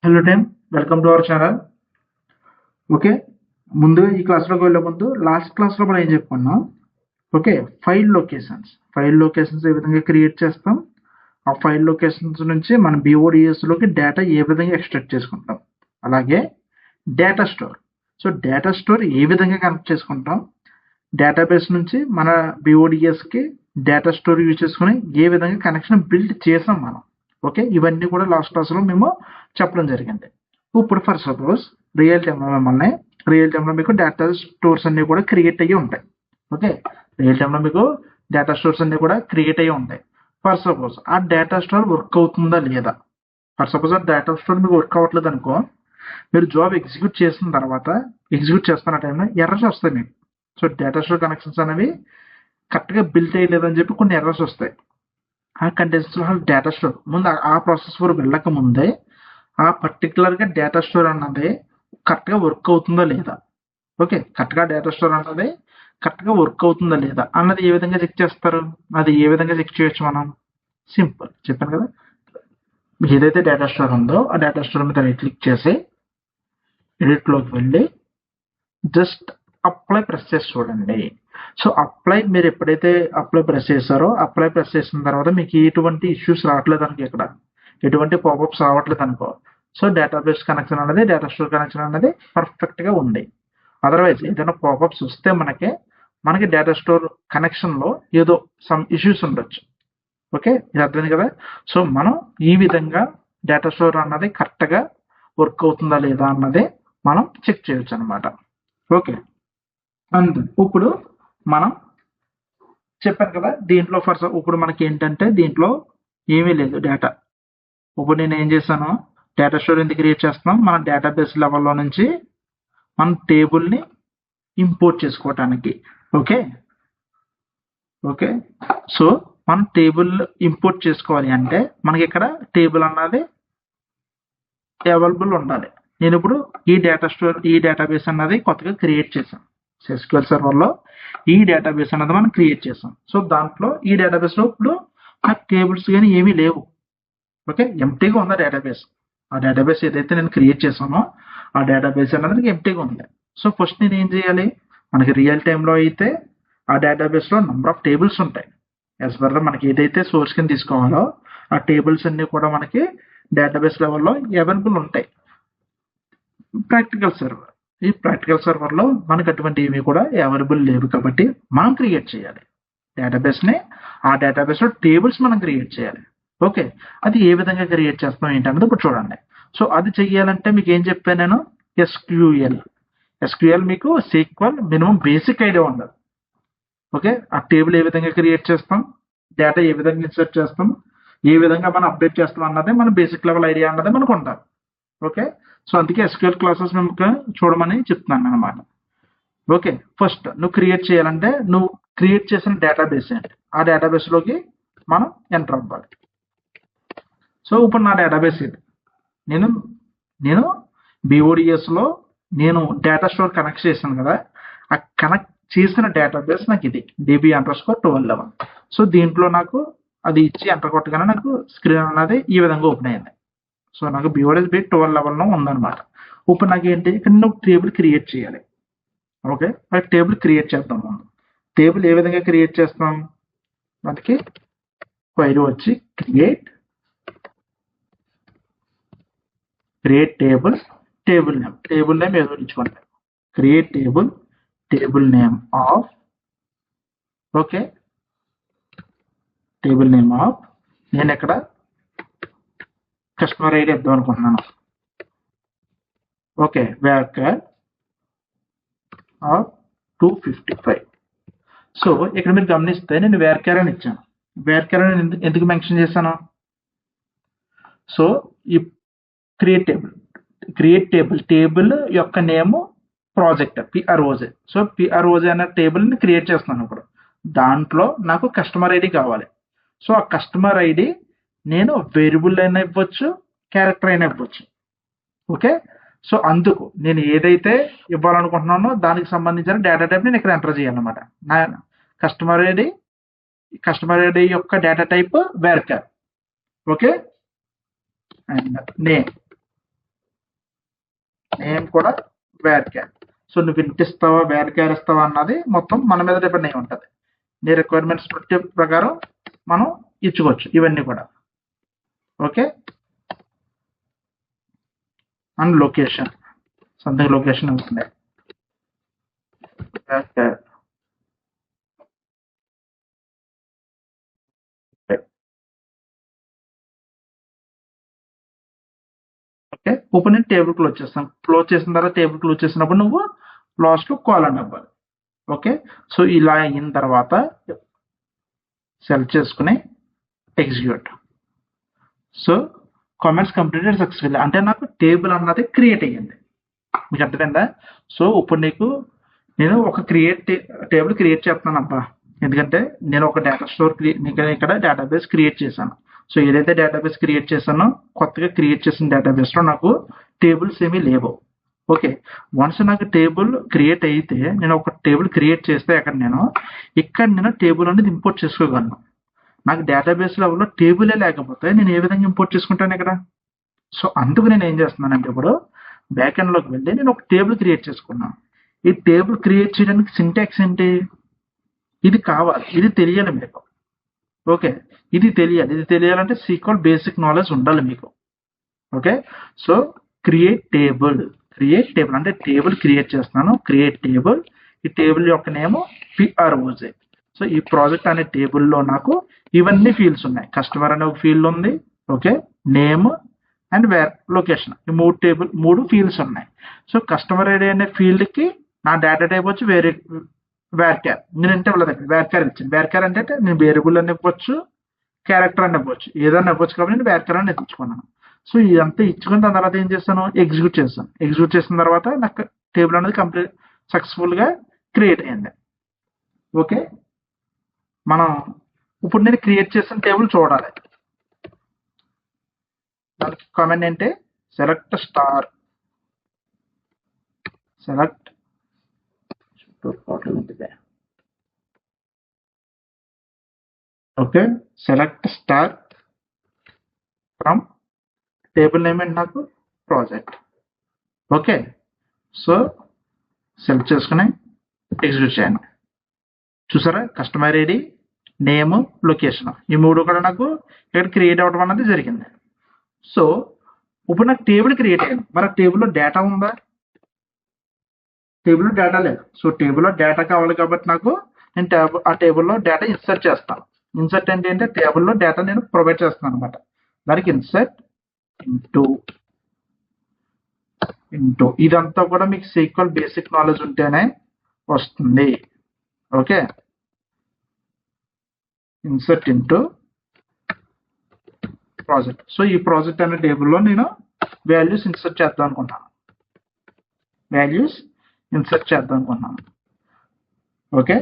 Hello team, welcome to our channel. Okay, ముందుగా ఈ క్లాస్లోకి వెళ్ళే ముందు లాస్ట్ క్లాస్లో మనం ఏం చెప్పుకున్నాం? ఓకే, ఫైల్ లొకేషన్స్ ఏ విధంగా క్రియేట్ చేస్తాం, ఆ ఫైల్ లొకేషన్స్ నుంచి మన BODSలోకి డేటా ఏ విధంగా ఎక్స్ట్రాక్ట్ చేసుకుంటాం, అలాగే data store. So data store ఏ విధంగా కనెక్ట్ చేసుకుంటాం, డేటాబేస్ నుంచి మన BODSకి డేటా స్టోర్ యూజ్ చేసుకుని ఏ విధంగా కనెక్షన్ బిల్డ్ చేసాం మనం. ఓకే, ఇవన్నీ కూడా లాస్ట్ క్లాస్లో మేము చెప్పడం జరిగింది. ఇప్పుడు ఫర్ సపోజ్ రియల్ టైంలో మీకు డేటా స్టోర్స్ అన్ని కూడా క్రియేట్ అయ్యి ఉంటాయి. ఓకే, రియల్ టైంలో మీకు డేటా స్టోర్స్ అన్ని కూడా క్రియేట్ అయ్యి ఉంటాయి. ఫర్ సపోజ్ ఆ డేటా స్టోర్ వర్క్ అవుతుందా లేదా, ఫర్ సపోజ్ ఆ డేటా స్టోర్ మీకు వర్క్ అవ్వట్లేదు అనుకో, మీరు జాబ్ ఎగ్జిక్యూట్ చేసిన తర్వాత చేస్తున్న టైంలో ఎర్రర్స్ వస్తాయి మీకు. సో డేటా స్టోర్ కనెక్షన్స్ అనేవి కరెక్ట్గా బిల్డ్ అయ్యలేదని చెప్పి కొన్ని ఎర్రర్స్ వస్తాయి. ఆ కండిషన్స్లో డేటా స్టోర్ ముందు ఆ ప్రాసెస్ వరకు వెళ్ళక ముందే ఆ పర్టికులర్గా డేటా స్టోర్ అన్నది కరెక్ట్గా వర్క్ అవుతుందా లేదా, ఓకే, కరెక్ట్గా డేటా స్టోర్ అన్నది కరెక్ట్గా వర్క్ అవుతుందా లేదా అన్నది ఏ విధంగా చెక్ చేస్తారు, అది ఏ విధంగా చెక్ చేయొచ్చు మనం? సింపుల్, చెప్పాను కదా, ఏదైతే డేటా స్టోర్ ఉందో ఆ డేటా స్టోర్ మీద రైట్ క్లిక్ చేసి ఎడిట్లోకి వెళ్ళి జస్ట్ అప్లై ప్రెస్ చేసి చూడండి. సో అప్లై మీరు ఎప్పుడైతే అప్లై ప్రెస్ చేశారో, అప్లై ప్రెస్ చేసిన తర్వాత మీకు ఎటువంటి ఇష్యూస్ రావట్లేదు అనుకో, ఇక్కడ ఎటువంటి పాపప్స్ రావట్లేదు అనుకో, సో డేటాబేస్ కనెక్షన్ అనేది, డేటా స్టోర్ కనెక్షన్ అనేది పర్ఫెక్ట్గా ఉంది. అదర్వైజ్ ఏదైనా పాపప్స్ వస్తే మనకి డేటా స్టోర్ కనెక్షన్లో ఏదో సమ్ ఇష్యూస్ ఉండొచ్చు. ఓకే, ఇది అర్థమైంది కదా. సో మనం ఈ విధంగా డేటా స్టోర్ అన్నది కరెక్ట్గా వర్క్ అవుతుందా లేదా అన్నది మనం చెక్ చేయొచ్చు అనమాట. ఓకే, అండ్ ఇప్పుడు మనం చెప్పాను కదా, దీంట్లో ఇప్పుడు మనకి ఏంటంటే దీంట్లో ఏమీ లేదు డేటా. ఇప్పుడు నేను ఏం చేశాను, డేటా స్టోర్ ఎందుకు క్రియేట్ చేస్తున్నాం, మన డేటాబేస్ లెవెల్లో నుంచి మన టేబుల్ని ఇంపోర్ట్ చేసుకోవటానికి. ఓకే, సో మనం టేబుల్ ఇంపోర్ట్ చేసుకోవాలి అంటే మనకి ఇక్కడ టేబుల్ అన్నది అవైలబుల్ ఉండాలి. నేను ఇప్పుడు ఈ డేటాబేస్ అన్నది కొత్తగా క్రియేట్ చేశాను. SQL సర్వర్లో ఈ డేటాబేస్ అన్నది మనం క్రియేట్ చేసాం. సో దాంట్లో ఈ డేటాబేస్లో ఇప్పుడు ఆ టేబుల్స్ కానీ ఏమీ లేవు. ఓకే, ఎంప్టీగా ఉంది డేటాబేస్. ఆ డేటాబేస్ ఏదైతే నేను క్రియేట్ చేసానో ఆ డేటాబేస్ అన్నది ఎంప్టీగా ఉంది. సో ఫస్ట్ నేను ఏం చేయాలి, మనకి రియల్ టైంలో అయితే ఆ డేటాబేస్లో నెంబర్ ఆఫ్ టేబుల్స్ ఉంటాయి. యాజ్ పర్ మనకి ఏదైతే సోర్స్ కింద తీసుకోవాలో ఆ టేబుల్స్ అన్ని కూడా మనకి డేటాబేస్ లెవెల్లో అవైలబుల్ ఉంటాయి. ఈ ప్రాక్టికల్ సర్వర్లో మనకు అటువంటి ఏమీ కూడా అవైలబుల్ లేవు కాబట్టి మనం క్రియేట్ చేయాలి డేటాబేస్ని. ఆ డేటాబేస్లో టేబుల్స్ మనం క్రియేట్ చేయాలి. ఓకే, అది ఏ విధంగా క్రియేట్ చేస్తాం ఏంటన్నది ఇప్పుడు చూడండి. సో అది చెయ్యాలంటే మీకు ఏం చెప్పాను నేను, SQL మీకు SQL మినిమం బేసిక్ ఐడియా ఉండాలి. ఓకే, ఆ టేబుల్ ఏ విధంగా క్రియేట్ చేస్తాం, డేటా ఏ విధంగా ఇన్సర్ట్ చేస్తాం, ఏ విధంగా మనం అప్డేట్ చేస్తాం అన్నది మన బేసిక్ లెవెల్ ఐడియా అన్నది మనకు ఉండాలి. ఓకే, సో అందుకే SQL క్లాసెస్ మీకు చూడమని చెప్తున్నాను అనమాట. ఓకే, ఫస్ట్ నువ్వు క్రియేట్ చేయాలంటే నువ్వు క్రియేట్ చేసిన డేటాబేస్ ఏంటి, ఆ డేటాబేస్లోకి మనం ఎంటర్ అవ్వాలి. సో ఇప్పుడు నా డేటాబేస్ ఇది, నేను BODSలో నేను డేటా స్టోర్ కనెక్ట్ చేశాను కదా, ఆ కనెక్ట్ చేసిన డేటాబేస్ నాకు ఇది DB_1211. సో దీంట్లో నాకు అది ఇచ్చి ఎంటర్ కొట్టగానే నాకు స్క్రీన్ అన్నది ఈ విధంగా ఓపెన్ అయింది. సో నాకు BODS 1211లో ఉందన్నమాట. ఇప్పుడు నాకు ఏంటి, ఇక్కడ నువ్వు టేబుల్ క్రియేట్ చేయాలి. ఓకే, ఆ టేబుల్ క్రియేట్ చేద్దాం. టేబుల్ ఏ విధంగా క్రియేట్ చేస్తాం, మనకి క్వైరీ వచ్చి క్రియేట్ టేబుల్ నేమ్ ఏదో ఇచ్చుకుంటాం. Create table name of, okay, table name of నేను ఇక్కడ కస్టమర్ ఐడి ఇద్దాం అనుకుంటున్నాను. Okay, వేర్కర్ of 255. సో ఇక్కడ మీరు గమనిస్తే నేను వేర్కర్ అని ఇచ్చాను. వేర్కర్ అని ఎందుకు మెన్షన్ చేశాను, సో ఈ క్రియేట్ టేబుల్ యొక్క name project PROJ. So PROJ అనే టేబుల్ని క్రియేట్ చేస్తున్నాను. ఇప్పుడు దాంట్లో నాకు కస్టమర్ ఐడి కావాలి. సో ఆ కస్టమర్ ఐడి నేను వేరియబుల్ అయినా ఇవ్వచ్చు, క్యారెక్టర్ అయినా ఇవ్వచ్చు. ఓకే, సో అందుకు నేను ఏదైతే ఇవ్వాలనుకుంటున్నానో దానికి సంబంధించిన డేటా టైప్ నేను ఇక్కడ ఎంటర్ చేయాలన్నమాట. నా కస్టమర్ ఐడి యొక్క data type varchar. Okay, and name name కూడా వేర్క్యార్. సో నువ్వు ఇంట్ ఇస్తావా వేర్క్యార్ ఇస్తావా అన్నది మొత్తం మన మీద డిపెండ్ అయి ఉంటుంది. నీ రిక్వైర్మెంట్స్ ప్రకారం మనం ఇచ్చుకోవచ్చు ఇవన్నీ కూడా. Okay, and location something location అవుతుంది. ఓకే, ఇప్పుడు నేను టేబుల్ క్లోజ్ చేస్తాను. క్లోజ్ చేసిన తర్వాత టేబుల్ క్లోజ్ చేసినప్పుడు నువ్వు లాస్ట్ కాలన్ అవ్వాలి. ఓకే, సో ఇలా అయిన తర్వాత సెలెక్ట్ చేసుకుని execute. So comments completed successful అంటే నాకు టేబుల్ అన్నది క్రియేట్ అయ్యింది. మీకు అర్థమైందా? సో ఇప్పుడు నేను ఒక టేబుల్ క్రియేట్ చేస్తున్నాను అబ్బా, ఎందుకంటే నేను ఒక డేటా స్టోర్ ఇక్కడ డేటాబేస్ క్రియేట్ చేశాను. సో ఏదైతే డేటాబేస్ క్రియేట్ చేశానో కొత్తగా క్రియేట్ చేసిన డేటాబేస్లో నాకు టేబుల్స్ ఏమీ లేవు. ఓకే, వన్స్ నాకు టేబుల్ క్రియేట్ అయితే నేను ఒక టేబుల్ క్రియేట్ చేస్తే ఇక్కడ నేను టేబుల్ అనేది ఇంపోర్ట్ చేసుకోగలను. నాకు డేటాబేస్ లెవెల్లో టేబులే లేకపోతే నేను ఏ విధంగా ఇంపోర్ట్ చేసుకుంటాను ఇక్కడ? సో అందుకు నేను ఏం చేస్తున్నానంటే ఇప్పుడు బ్యాక్ ఎండ్లోకి వెళ్ళి నేను ఒక టేబుల్ క్రియేట్ చేసుకున్నాను. ఈ టేబుల్ క్రియేట్ చేయడానికి సింటాక్స్ ఏంటి? ఇది కావాలి, ఇది తెలియాలి మీకు. ఓకే, ఇది తెలియాలంటే SQL బేసిక్ నాలెడ్జ్ ఉండాలి మీకు. ఓకే, సో క్రియేట్ టేబుల్ అంటే టేబుల్ క్రియేట్ చేస్తున్నాను. క్రియేట్ టేబుల్, ఈ టేబుల్ యొక్క నేమ్ PROJ. సో ఈ ప్రాజెక్ట్ అనే టేబుల్లో నాకు ఇవన్నీ ఫీల్డ్స్ ఉన్నాయి. కస్టమర్ అనే ఒక ఫీల్డ్ ఉంది. Okay, name and where location, ఈ మూడు ఫీల్డ్స్ ఉన్నాయి. సో కస్టమర్ ఐడి అనే ఫీల్డ్కి నా డేటా టైప్ వచ్చి వేర్క్యార్. నేను అంటే వేర్క్యార్ ఇచ్చాను. వేర్క్యార్ అంటే నేను వేరియబుల్ అని ఇవ్వచ్చు, క్యారెక్టర్ అని ఇవ్వచ్చు, ఏదైనా ఇవ్వచ్చు. కాబట్టి నేను వేర్క్యార్ అని ఇచ్చుకున్నాను. సో ఇదంతా ఇచ్చుకుని దాని తర్వాత ఏం చేస్తాను? ఎగ్జిక్యూట్ చేసిన తర్వాత నాకు టేబుల్ అనేది కంప్లీట్ సక్సెస్ఫుల్గా క్రియేట్ అయింది. ఓకే, మనం ఇప్పుడు నేను క్రియేట్ చేసిన టేబుల్ చూడాలి. దానికి కామెంట్ ఏంటి? Select okay, select star from table name ఏంటి నాకు? ప్రాజెక్ట్. ఓకే, సో సెలెక్ట్ చేసుకుని ఎగ్జిక్యూట్ చేయండి. చూసారా, కస్టమర్ ఐడి, నేమ్, లొకేషన్, ఈ మూడు కూడా నాకు ఇక్కడ క్రియేట్ అవ్వడం అనేది జరిగింది. సో ఇప్పుడు నాకు టేబుల్ క్రియేట్ అయ్యింది. మరి టేబుల్లో డేటా ఉందా? టేబుల్లో డేటా లేదు. సో టేబుల్లో డేటా కావాలి కాబట్టి నేను ఆ టేబుల్లో డేటా ఇన్సర్ట్ చేస్తాను. ఇన్సర్ట్ అంటే టేబుల్లో డేటా నేను ప్రొవైడ్ చేస్తాను అనమాట. దానికి ఇన్సర్ట్ ఇంటూ ఇదంతా కూడా మీకు SQL బేసిక్ నాలెడ్జ్ ఉంటేనే వస్తుంది. Okay, insert into project. So ఈ ప్రాజెక్ట్ అనే టేబుల్లో నేను వాల్యూస్ ఇన్సర్ట్ చేద్దాం అనుకుంటున్నాను. Okay,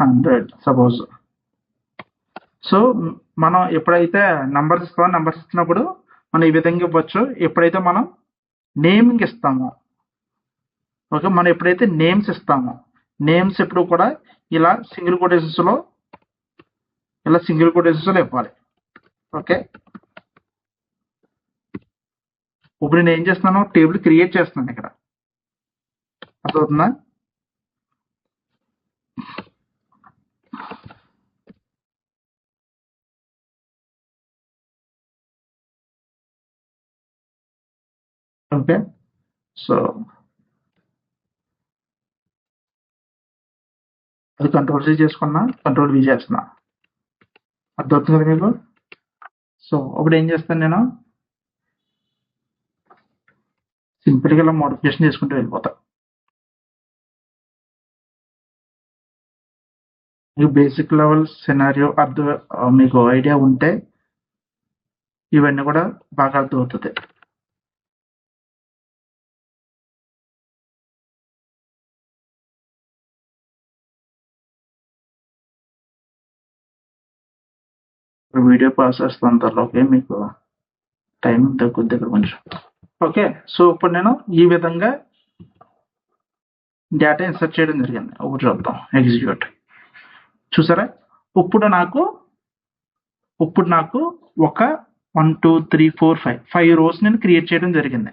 100 suppose. సో మనం ఎప్పుడైతే నంబర్స్ ఇచ్చినప్పుడు మనం ఈ విధంగా ఇవ్వచ్చు. ఎప్పుడైతే మనం నేమింగ్ ఇస్తామో, ఓకే, మనం ఎప్పుడైతే నేమ్స్ ఇస్తామో, నేమ్స్ ఎప్పుడు కూడా ఇలా సింగిల్ కొటేషన్స్లో ఇవ్వాలి. ఓకే, ఇప్పుడు నేను ఏం చేస్తున్నాను? టేబుల్ క్రియేట్ చేస్తున్నాను. ఇక్కడ అర్థమవుతుందా? ఓకే, సో అది కంట్రోల్ C చేసుకున్నా, కంట్రోల్ V చేస్తున్నా. అర్థమవుతుంది కదా మీకు? సో అప్పుడు ఏం చేస్తాను? నేను సింపుల్గా ఇలా మోడిఫికేషన్ చేసుకుంటూ వెళ్ళిపోతా. మీకు బేసిక్ లెవెల్ సినారియో మీకు ఐడియా ఉంటే ఇవన్నీ కూడా బాగా అర్థమవుతుంది. వీడియో పాస్ చేస్తాను తర్లోకి మీకు టైం తగ్గుద్ది ఇక్కడ కొంచెం. ఓకే, సో ఇప్పుడు నేను ఈ విధంగా డేటా ఇన్సర్ట్ చేయడం జరిగింది. ఒకటి చూద్దాం, ఎగ్జిక్యూట్. చూసారా, ఇప్పుడు నాకు ఒక 1 2 3 4 5 రోస్ నేను క్రియేట్ చేయడం జరిగింది.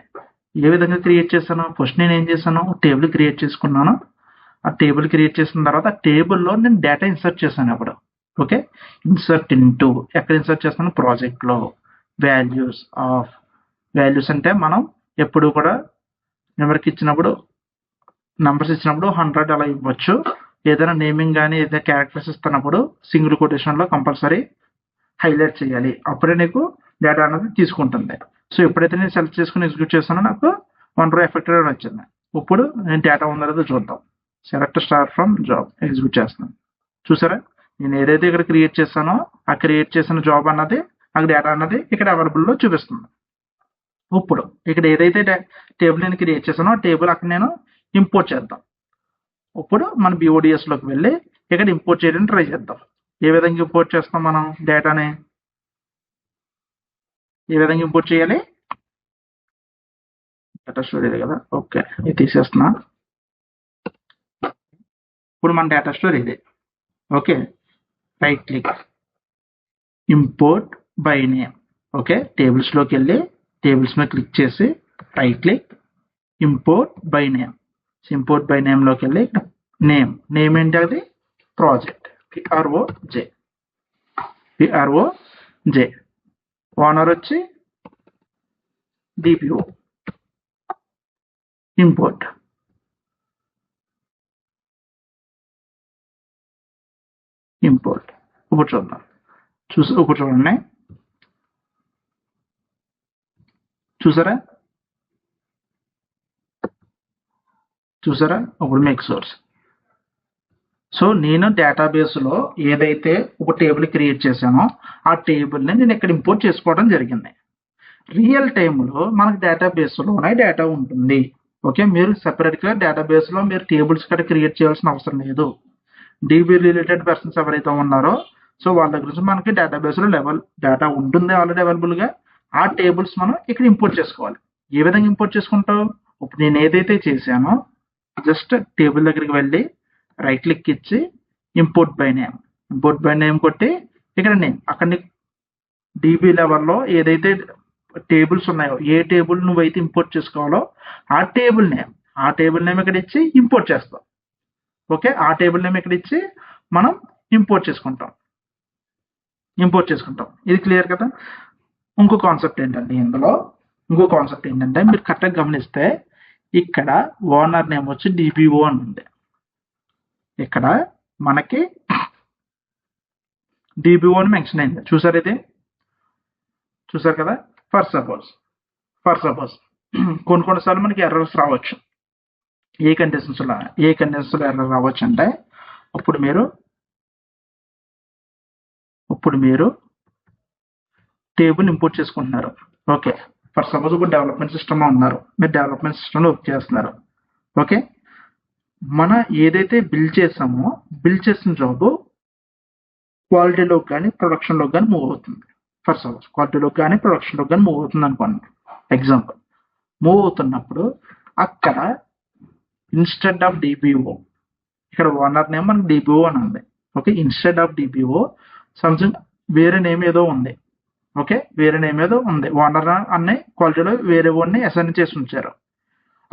ఏ విధంగా క్రియేట్ చేశాను? ఫస్ట్ నేను ఏం చేశాను? టేబుల్ క్రియేట్ చేసుకున్నాను. ఆ టేబుల్ క్రియేట్ చేసిన తర్వాత ఆ టేబుల్లో నేను డేటా ఇన్సర్ట్ చేశాను అప్పుడు. ఓకే, ఇన్సర్ట్ ఇంటూ ఎక్కడ ఇన్సర్ట్ చేస్తాను? ప్రాజెక్ట్లో వాల్యూస్ ఆఫ్. వాల్యూస్ అంటే మనం ఎప్పుడు కూడా నెంబర్కి ఇచ్చినప్పుడు నంబర్స్ ఇచ్చినప్పుడు 100 అలా ఇవ్వచ్చు. ఏదైనా నేమింగ్ కానీ ఏదైనా క్యారెక్టర్స్ ఇస్తున్నప్పుడు సింగిల్ కొటేషన్లో కంపల్సరీ హైలైట్ చేయాలి. అప్పుడే నీకు డేటా అనేది తీసుకుంటుంది. సో ఎప్పుడైతే నేను సెలెక్ట్ చేసుకుని ఎగ్జిక్యూట్ చేస్తానో నాకు 1 రో ఎఫెక్టెడ్ అని వచ్చింది. ఇప్పుడు నేను డేటా ఉందో లేదో చూద్దాం. Select star from job execute చేస్తున్నాను. చూసారా, నేను ఏదైతే ఇక్కడ క్రియేట్ చేశానో ఆ క్రియేట్ చేసిన జాబ్ అన్నది నాకు డేటా అన్నది ఇక్కడ అవైలబుల్లో చూపిస్తుంది. ఇప్పుడు ఇక్కడ ఏదైతే టేబుల్ నేను క్రియేట్ చేశానో ఆ టేబుల్ అక్కడ నేను ఇంపోర్ట్ చేద్దాం. ఇప్పుడు మన BODSలోకి వెళ్ళి ఇక్కడ ఇంపోర్ట్ చేయడానికి ట్రై చేద్దాం. ఏ విధంగా ఇంపోర్ట్ చేస్తాం మనం డేటాని? ఏ విధంగా ఇంపోర్ట్ చేయాలి? డేటా స్టోర్ ఇది కదా, ఓకే, ఇది తీసేస్తున్నా. ఇప్పుడు మన డేటా స్టోర్ ఇది. Okay, right click, import by name. Okay, టేబుల్స్లోకి వెళ్ళి టేబుల్స్ మీద క్లిక్ చేసి right click, import by name. Import by నేమ్లోకి వెళ్ళి నేమ్ ఏంటి? అది ప్రాజెక్ట్, PROJ. ఓనర్ వచ్చి DPO. ఇంపోర్ట్ ఇప్పుడు చూద్దాం. ఇప్పుడు చూడండి, చూసారా? ఇప్పుడు మేక్ సోర్స్. సో నేను డేటాబేస్లో ఏదైతే ఒక టేబుల్ క్రియేట్ చేశానో ఆ టేబుల్ని నేను ఇక్కడ ఇంపోర్ట్ చేసుకోవడం జరిగింది. రియల్ టైంలో మనకు డేటాబేస్లోనే డేటా ఉంటుంది. ఓకే, మీరు సెపరేట్గా డేటాబేస్లో మీరు టేబుల్స్ కూడా క్రియేట్ చేయాల్సిన అవసరం లేదు. DB రిలేటెడ్ పర్సన్స్ ఎవరైతే ఉన్నారో సో వాళ్ళ గురించి మనకి డేటాబేస్లో డేటా ఉంటుంది ఆల్రెడీ అవైలబుల్గా. ఆ టేబుల్స్ మనం ఇక్కడ ఇంపోర్ట్ చేసుకోవాలి. ఏ విధంగా ఇంపోర్ట్ చేసుకుంటావు? ఇప్పుడు నేను ఏదైతే చేశానో జస్ట్ టేబుల్ దగ్గరికి వెళ్ళి రైట్ క్లిక్ ఇచ్చి ఇంపోర్ట్ బై నేమ్ కొట్టి ఇక్కడ నేమ్ అక్కడ DB లెవెల్లో ఏదైతే టేబుల్స్ ఉన్నాయో ఏ టేబుల్ నువ్వైతే ఇంపోర్ట్ చేసుకోవాలో ఆ టేబుల్ నేమ్ ఇక్కడ ఇచ్చి ఇంపోర్ట్ చేస్తాం. ఓకే, ఆ టేబుల్ నేమ్ ఇక్కడ ఇచ్చి మనం ఇంపోర్ట్ చేసుకుంటాం. ఇది క్లియర్ కదా? ఇంకో కాన్సెప్ట్ ఏంటంటే మీరు కరెక్ట్గా గమనిస్తే ఇక్కడ ఓనర్ నేమ్ వచ్చి DPO అని ఉంది. ఇక్కడ మనకి DPO అని మెన్షన్ అయింది. చూసారు కదా? ఫర్ సపోజ్ కొన్నిసార్లు మనకి ఎర్రర్స్ రావచ్చు. ఏ కండిషన్స్లో ఎర్రర్ రావచ్చు అంటే ఇప్పుడు మీరు టేబుల్ ఇంపోర్ట్ చేసుకుంటున్నారు. ఓకే, ఫర్ సపోజ్ ఇప్పుడు డెవలప్మెంట్ సిస్టమ్లో ఉన్నారు, మీరు డెవలప్మెంట్ సిస్టంలో వర్క్ చేస్తున్నారు. ఓకే, మన ఏదైతే బిల్డ్ చేసిన జాబ్ క్వాలిటీలోకి కానీ ప్రొడక్షన్లోకి కానీ మూవ్ అవుతుంది. ఫర్ సపోజ్ క్వాలిటీలోకి కానీ ప్రొడక్షన్లోకి కానీ మూవ్ అవుతుంది అనుకోండి. ఎగ్జాంపుల్, మూవ్ అవుతున్నప్పుడు అక్కడ ఇన్స్టెడ్ ఆఫ్ DPO ఇక్కడ ఓనర్ నేమ్ మనకి DPO అని ఉంది. Okay, instead of DPO something వేరే నేమ్ ఏదో ఉంది. ఓకే, ఓనర్ అనే క్వాలిటీలో వేరే ఓన్ని అసైన్ చేసి ఉంచారు.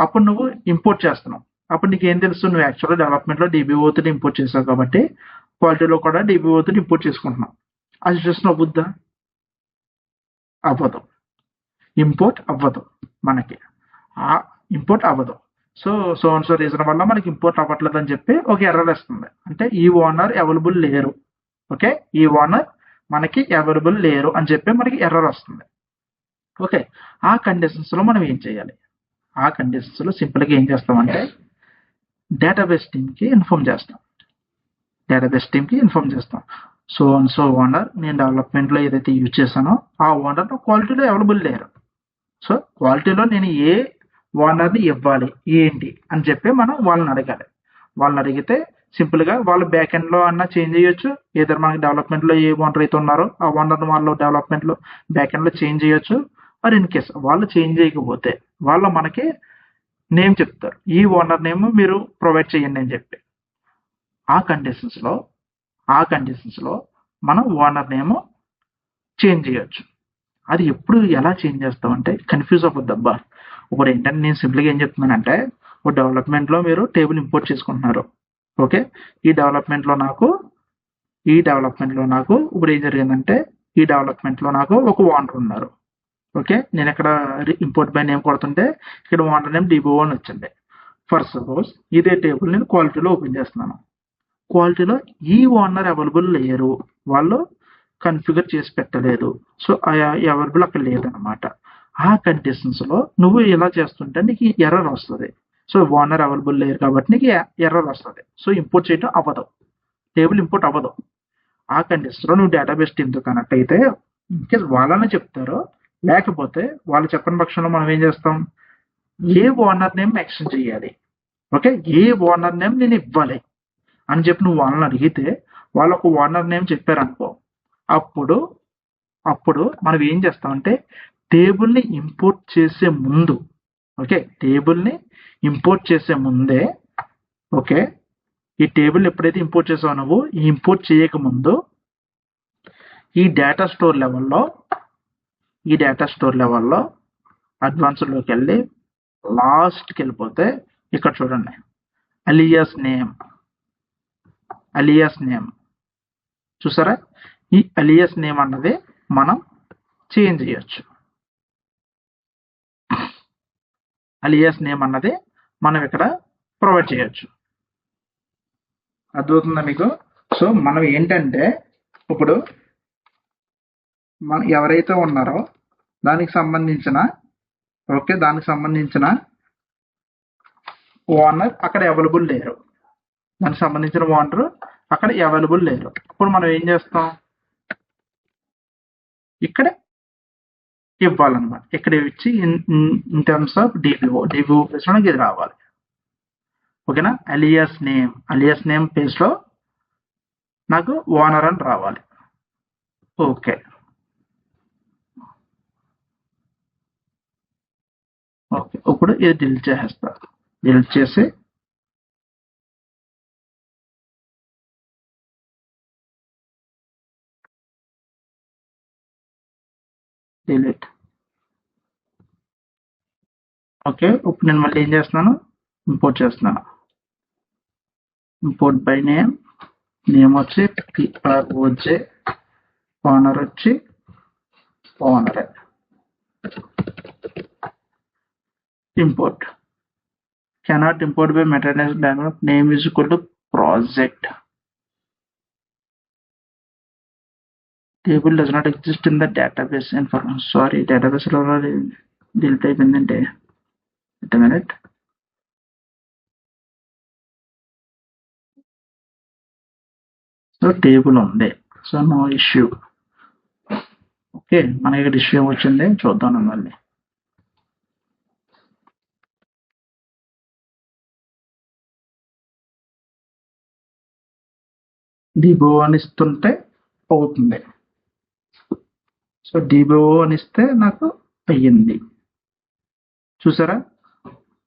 అప్పుడు నువ్వు ఇంపోర్ట్ చేస్తున్నావు. అప్పుడు నీకు ఏం తెలుసు? నువ్వు యాక్చువల్గా డెవలప్మెంట్లో DPO తోటి ఇంపోర్ట్ చేసావు కాబట్టి క్వాలిటీలో కూడా DPO తోటి ఇంపోర్ట్ చేసుకుంటున్నావు. అది జస్ట్ అవ్వద్దా? అవ్వదు. ఇంపోర్ట్ అవ్వదు, మనకి ఇంపోర్ట్ అవ్వదు. సో రీజన్ వల్ల మనకి ఇంపోర్ట్ అవ్వట్లేదు అని చెప్పి ఒక ఎర్రర్ వస్తుంది. అంటే ఈ ఓనర్ అవైలబుల్ లేరు. ఓకే, ఈ ఓనర్ మనకి అవైలబుల్ లేరు అని చెప్పి మనకి ఎర్రర్ వస్తుంది. ఓకే, ఆ కండిషన్స్లో మనం ఏం చేయాలి? ఆ కండిషన్స్లో సింపుల్గా ఏం చేస్తామంటే డేటాబేస్ టీమ్కి ఇన్ఫార్మ్ చేస్తాం. సో ఓనర్ నేను డెవలప్మెంట్లో ఏదైతే యూజ్ చేశానో ఆ ఓనర్ క్వాలిటీలో అవైలబుల్ లేరు. సో క్వాలిటీలో నేను ఏ ఓనర్ని ఇవ్వాలి ఏంటి అని చెప్పి మనం వాళ్ళని అడగాలి. వాళ్ళని అడిగితే సింపుల్గా వాళ్ళు బ్యాక్ ఎండ్లో అన్నా చేంజ్ చేయొచ్చు. ఏదైనా మనకి డెవలప్మెంట్లో ఏ ఓనర్ అయితే ఉన్నారో ఆ ఓనర్ని వాళ్ళు డెవలప్మెంట్లో బ్యాక్ ఎండ్లో చేంజ్ చేయొచ్చు. మరి ఇన్ కేస్ వాళ్ళు చేంజ్ చేయకపోతే వాళ్ళు మనకి నేమ్ చెప్తారు, ఈ ఓనర్ నేమ్ మీరు ప్రొవైడ్ చేయండి అని చెప్పి. ఆ కండిషన్స్లో మనం ఓనర్ నేమ్ చేంజ్ చేయొచ్చు. అది ఎప్పుడు ఎలా చేంజ్ చేస్తామంటే కన్ఫ్యూజ్ అవ్వద్దబ్బా. ఇప్పుడు ఏంటంటే నేను సింపుల్గా ఏం చెప్తున్నానంటే ఒక డెవలప్మెంట్లో మీరు టేబుల్ ఇంపోర్ట్ చేసుకుంటున్నారు. ఓకే, ఈ డెవలప్మెంట్లో నాకు ఇప్పుడు ఏం జరిగిందంటే ఈ డెవలప్మెంట్లో నాకు ఒక ఓనర్ ఉన్నారు. ఓకే, నేను ఇక్కడ ఇంపోర్ట్ బై నేమ్ కొడుతుంటే ఇక్కడ ఓనర్ నేమ్ డిబో అని వచ్చింది. ఫర్ సపోజ్ ఇదే టేబుల్ నేను క్వాలిటీలో ఓపెన్ చేస్తున్నాను. క్వాలిటీలో ఈ ఓనర్ అవైలబుల్ లేరు, వాళ్ళు కన్ఫిగర్ చేసి పెట్టలేదు, సో అవైలబుల్ అక్కడ లేదనమాట. ఆ కండిషన్స్లో నువ్వు ఇలా చేస్తుంటే నీకు ఎర్రర్ వస్తుంది. సో ఓనర్ అవైలబుల్ లేరు కాబట్టి నీకు ఎర్రర్ వస్తుంది. సో ఇంపోర్ట్ చేయడం అవ్వదు, టేబుల్ ఇంపోర్ట్ అవ్వదు. ఆ కండిషన్స్లో నువ్వు డేటాబేస్ టీమ్తో కనెక్ట్ అయితే ఇన్కేస్ వాళ్ళనే చెప్తారో, లేకపోతే వాళ్ళు చెప్పని పక్షంలో మనం ఏం చేస్తాం, ఏ ఓనర్ నేమ్ మెన్షన్ చేయాలి, ఓకే, ఏ ఓనర్ నేమ్ నేను ఇవ్వాలి అని చెప్పి నువ్వు వాళ్ళని అడిగితే వాళ్ళు ఒక ఓనర్ నేమ్ చెప్పారనుకో, అప్పుడు మనం ఏం చేస్తామంటే టేబుల్ని ఇంపోర్ట్ చేసే ముందు, ఓకే, టేబుల్ని ఇంపోర్ట్ చేసే ముందే, ఓకే, ఈ టేబుల్ ఎప్పుడైతే ఇంపోర్ట్ చేసావో నువ్వు ఈ ఇంపోర్ట్ చేయకముందు ఈ డేటా స్టోర్ లెవెల్లో అడ్వాన్స్డ్లోకి వెళ్ళి లాస్ట్కి వెళ్ళిపోతే ఇక్కడ చూడండి అలియాస్ నేమ్ చూసారా, ఈ అలియాస్ నేమ్ అన్నది మనం చేంజ్ చేయొచ్చు. అలియాస్ నేమ్ అన్నది మనం ఇక్కడ ప్రొవైడ్ చేయొచ్చు. అర్థమవుతుందా మీకు? సో మనం ఏంటంటే ఇప్పుడు మనం ఎవరైతే ఉన్నారో దానికి సంబంధించిన ఓనర్ అక్కడ అవైలబుల్ లేరు, ఇప్పుడు మనం ఏం చేస్తాం, ఇక్కడ ఇవ్వాలన్నమాట. ఇక్కడ ఇచ్చి ఇన్ టర్మ్స్ ఆఫ్ డిబిఓ ప్లేస్లోకి ఇది రావాలి. ఓకేనా, అలియాస్ నేమ్ ప్లేస్లో నాకు ఓనర్ అని రావాలి. ఓకే, ఇప్పుడు ఇది డిలీట్ చేసేస్తా. డిలీట్ చేసి డిలీట్. ఓకే, ఇప్పుడు నేను మళ్ళీ ఏం చేస్తున్నాను, ఇంపోర్ట్ చేస్తున్నాను. ఇంపోర్ట్ బై నేమ్ వచ్చి PROJ, ఓనర్ వచ్చి ఓనరే. Import cannot import by metadata dialog, name is equal to project. Table does not exist in the database information. Sorry, database lo delete అయిపోయిందంటే wait a minute. So table ఉంది, so no issue. Okay, మనకి ఇక్కడ issue వచ్చింది, చూద్దాం మళ్ళీ. డిబో అని ఇస్తుంటే అవుతుంది. సో డిబో అని ఇస్తే నాకు అయ్యింది. చూసారా,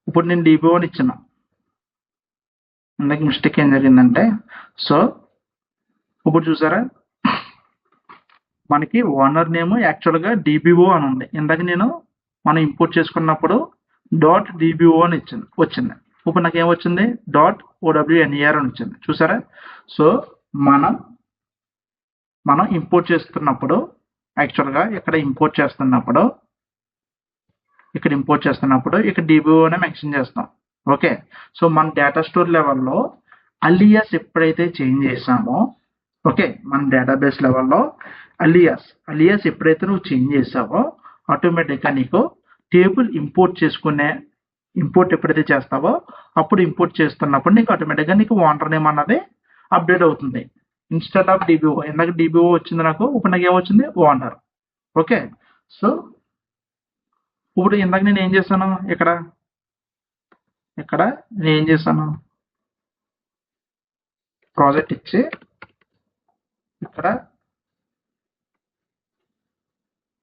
ఇప్పుడు నేను డిబో అని ఇచ్చిన, అందుకే మిస్టేక్ ఏం జరిగిందంటే, సో ఇప్పుడు చూసారా మనకి ఓనర్ నేమ్ యాక్చువల్గా డిబిఓ అని ఉంది. ఇందాక మనం ఇంపోర్ట్ చేసుకున్నప్పుడు .dbo అని వచ్చింది. ఇప్పుడు నాకు ఏమొచ్చింది, .owner అని వచ్చింది. చూసారా, సో మనం ఇంపోర్ట్ చేస్తున్నప్పుడు యాక్చువల్గా ఇక్కడ ఇంపోర్ట్ చేస్తున్నప్పుడు ఇక్కడ డిబిఓ అనే మెన్షన్ చేస్తాం. ఓకే, సో మన డేటా స్టోర్ లెవెల్లో అలియాస్ ఎప్పుడైతే చేంజ్ చేసామో, ఓకే, మన డేటాబేస్ లెవెల్లో అలియాస్ ఎప్పుడైతే నువ్వు చేంజ్ చేసావో ఆటోమేటిక్గా నీకు టేబుల్ ఇంపోర్ట్ ఎప్పుడైతే చేస్తావో అప్పుడు ఇంపోర్ట్ చేస్తున్నప్పుడు నీకు ఆటోమేటిక్గా నీకు ఓనర్ నేమ్ అన్నది అప్డేట్ అవుతుంది. ఇన్స్టెడ్ ఆఫ్ డిబిఓ, ఇందాక డిబిఓ వచ్చింది నాకు, ఇప్పుడు నాకు ఏమొచ్చింది ఓనర్. ఓకే, సో ఇప్పుడు ఇందాక నేను ఏం చేశాను, ఇక్కడ నేను ఏం చేశాను, ప్రాజెక్ట్ ఇచ్చి ఇక్కడ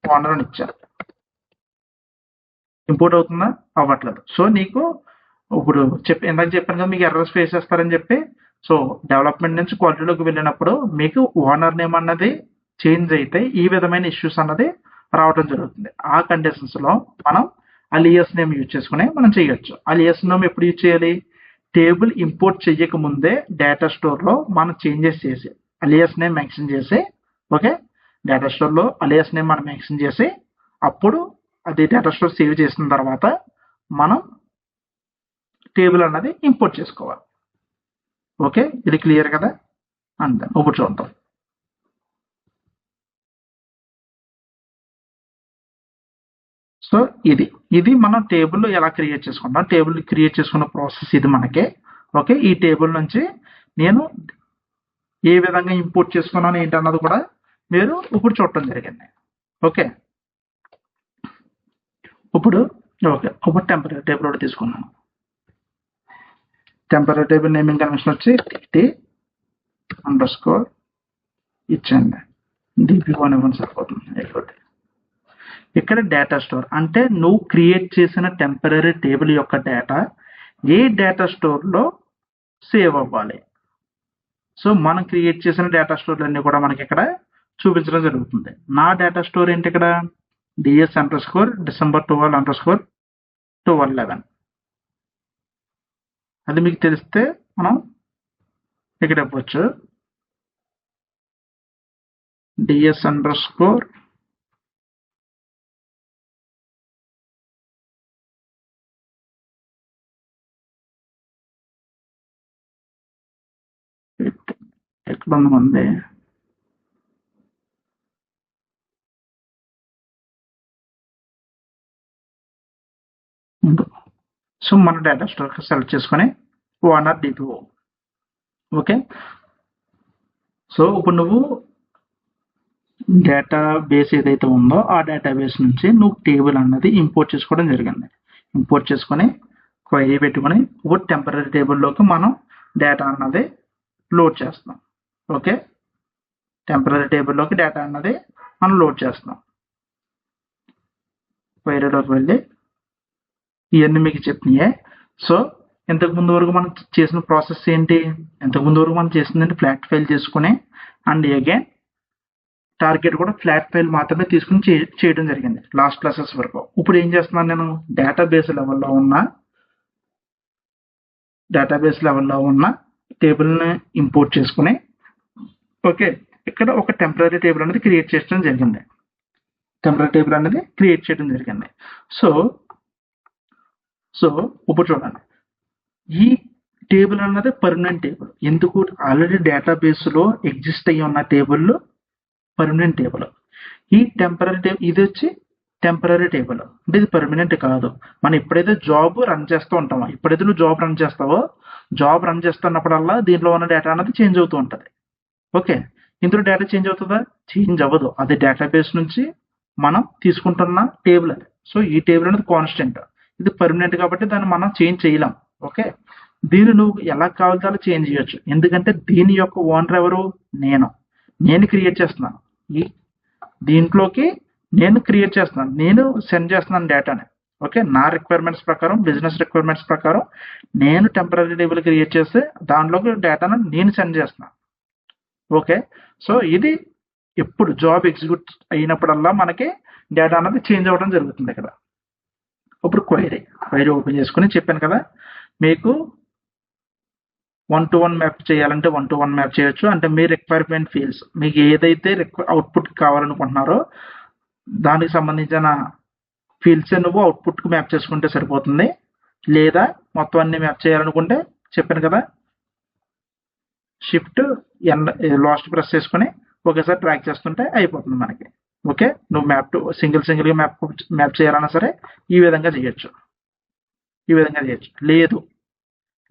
ఓనర్ అని ఇచ్చాను. ఇంపోర్ట్ అవుతుందా, అవ్వట్లేదు. సో నీకు ఇప్పుడు ఇందాక చెప్పాను కదా మీకు ఎర్రర్స్ ఫేస్ చేస్తారని చెప్పి. సో డెవలప్మెంట్ నుంచి క్వాలిటీలోకి వెళ్ళినప్పుడు మీకు ఓనర్ నేమ్ అన్నది చేంజ్ అయితే ఈ విధమైన ఇష్యూస్ అన్నది రావడం జరుగుతుంది. ఆ కండిషన్స్లో మనం అలియాస్ నేమ్ యూజ్ చేసుకుని మనం చేయొచ్చు. అలియాస్ నేమ్ ఎప్పుడు యూజ్ చేయాలి? టేబుల్ ఇంపోర్ట్ చేయక ముందే డేటా స్టోర్లో మనం చేంజెస్ చేసి అలియాస్ నేమ్ మెన్షన్ చేసి, ఓకే, డేటా స్టోర్లో అలియాస్ నేమ్ మనం మెన్షన్ చేసి అప్పుడు అది డేటా స్టోర్ సేవ్ చేసిన తర్వాత మనం టేబుల్ అన్నది ఇంపోర్ట్ చేసుకోవాలి. ఓకే, ఇది క్లియర్ కదా? అంతే. ఇప్పుడు చూద్దాం. సో ఇది మనం టేబుల్ ఎలా క్రియేట్ చేసుకుంటాం. టేబుల్ క్రియేట్ చేసుకున్న ప్రాసెస్ ఇది మనకే. ఓకే, ఈ టేబుల్ నుంచి నేను ఏ విధంగా ఇంపోర్ట్ చేసుకున్నాను ఏంటన్నది కూడా మీరు ఇప్పుడు చూడటం జరిగింది. ఓకే, ఇప్పుడు టెంపరీ టేబుల్ ఒకటి తీసుకున్నాను. టెంపరీ టేబుల్ నేమింగ్ కన్వెన్షన్ వచ్చి _, ఇచ్చండి, dp1 ఇవ్వండి సరిపోతుంది. ఇక్కడ డేటా స్టోర్ అంటే నువ్వు క్రియేట్ చేసిన టెంపరీ టేబుల్ యొక్క డేటా ఏ డేటా స్టోర్లో సేవ్ అవ్వాలి. సో మనం క్రియేట్ చేసిన డేటా స్టోర్లన్నీ కూడా మనకి ఇక్కడ చూపించడం జరుగుతుంది. నా డేటా స్టోర్ ఏంటి? ఇక్కడ ds_December12_1211. అది మీకు తెలిస్తే మనం ఇక్కడ ఇవ్వచ్చు ds_ ఎక్కడ ఉంది సో మన డేటా స్టోర్ సెలెక్ట్ చేసుకొని ఓనర్ డిపిఓ. ఓకే, సో ఇప్పుడు నువ్వు డేటా బేస్ ఏదైతే ఉందో ఆ డేటా బేస్ నుంచి నువ్వు టేబుల్ అన్నది ఇంపోర్ట్ చేసుకోవడం జరిగింది. ఇంపోర్ట్ చేసుకొని క్వైరీ పెట్టుకొని ఇప్పుడు టెంపరీ టేబుల్లోకి మనం డేటా అన్నది లోడ్ చేస్తాం. ఓకే, టెంపరీ టేబుల్లోకి డేటా అన్నది మనం లోడ్ చేస్తాం. క్వైరీలోకి వెళ్ళి ఇవన్నీ మీకు చెప్పినాయే. సో ఇంతకుముందు వరకు మనం చేసిన ప్రాసెస్ ఏంటి? ఇంతకుముందు వరకు మనం చేసిందంటే ఫ్లాట్ ఫైల్ తీసుకుని అండ్ అగైన్ టార్గెట్ కూడా ఫ్లాట్ ఫైల్ మాత్రమే తీసుకుని చేయడం జరిగింది లాస్ట్ క్లాసెస్ వరకు. ఇప్పుడు ఏం చేస్తున్నాను నేను? డేటాబేస్ లెవెల్లో ఉన్న టేబుల్ని ఇంపోర్ట్ చేసుకుని ఓకే ఇక్కడ ఒక టెంపరీ టేబుల్ అనేది క్రియేట్ చేయడం జరిగింది. సో ఇప్పుడు చూడండి, ఈ టేబుల్ అన్నది పర్మనెంట్ టేబుల్. ఎందుకు? ఆల్రెడీ డేటాబేస్లో ఎగ్జిస్ట్ అయ్యి ఉన్న టేబుల్ పర్మనెంట్ టేబుల్. ఈ టెంపరీ టేబుల్ ఇది వచ్చి టెంపరీ టేబుల్ అంటే ఇది పర్మనెంట్ కాదు. మనం ఎప్పుడైతే జాబ్ రన్ చేస్తూ ఉంటామో, ఎప్పుడైతే నువ్వు జాబ్ రన్ చేస్తావో, జాబ్ రన్ చేస్తున్నప్పుడల్లా దీంట్లో ఉన్న డేటా అనేది చేంజ్ అవుతూ ఉంటుంది. ఓకే, ఇందులో డేటా చేంజ్ అవుతుందా? చేంజ్ అవ్వదు. అది డేటాబేస్ నుంచి మనం తీసుకుంటున్న టేబుల్ అది. సో ఈ టేబుల్ అనేది కాన్స్టెంట్, ఇది పర్మనెంట్ కాబట్టి దాన్ని మనం చేంజ్ చేయలేం. ఓకే, దీన్ని నువ్వు ఎలా కావాలితే అలా చేంజ్ చేయొచ్చు. ఎందుకంటే దీని యొక్క ఓనర్ ఎవరు? నేను క్రియేట్ చేస్తున్నాను. దీంట్లోకి నేను క్రియేట్ చేస్తున్నాను, నేను సెండ్ చేస్తున్నాను డేటాని. ఓకే, నా రిక్వైర్మెంట్స్ ప్రకారం, బిజినెస్ రిక్వైర్మెంట్స్ ప్రకారం నేను టెంపరీ టేబుల్ క్రియేట్ చేస్తే దాంట్లోకి డేటాను నేను సెండ్ చేస్తున్నాను. ఓకే, సో ఇది ఎప్పుడు జాబ్ ఎగ్జిక్యూట్ అయినప్పుడల్లా మనకి డేటా అనేది చేంజ్ అవ్వడం జరుగుతుంది ఇక్కడ. ఇప్పుడు క్వైరీ ఓపెన్ చేసుకుని చెప్పాను కదా, మీకు 1-to-1 మ్యాప్ చేయాలంటే 1-to-1 మ్యాప్ చేయొచ్చు. అంటే మీ రిక్వైర్మెంట్ ఫీల్డ్స్, మీకు ఏదైతే అవుట్పుట్ కావాలనుకుంటున్నారో దానికి సంబంధించిన ఫీల్డ్స్ నువ్వు అవుట్పుట్కి మ్యాప్ చేసుకుంటే సరిపోతుంది. లేదా మొత్తం అన్ని మ్యాప్ చేయాలనుకుంటే చెప్పాను కదా, షిఫ్ట్ లాస్ట్ ప్రెస్ చేసుకుని ఒకేసారి ట్రాక్ చేస్తుంటే అయిపోతుంది మనకి. ఓకే, నువ్వు సింగిల్గా మ్యాప్ చేయాలన్నా సరే ఈ విధంగా చేయొచ్చు.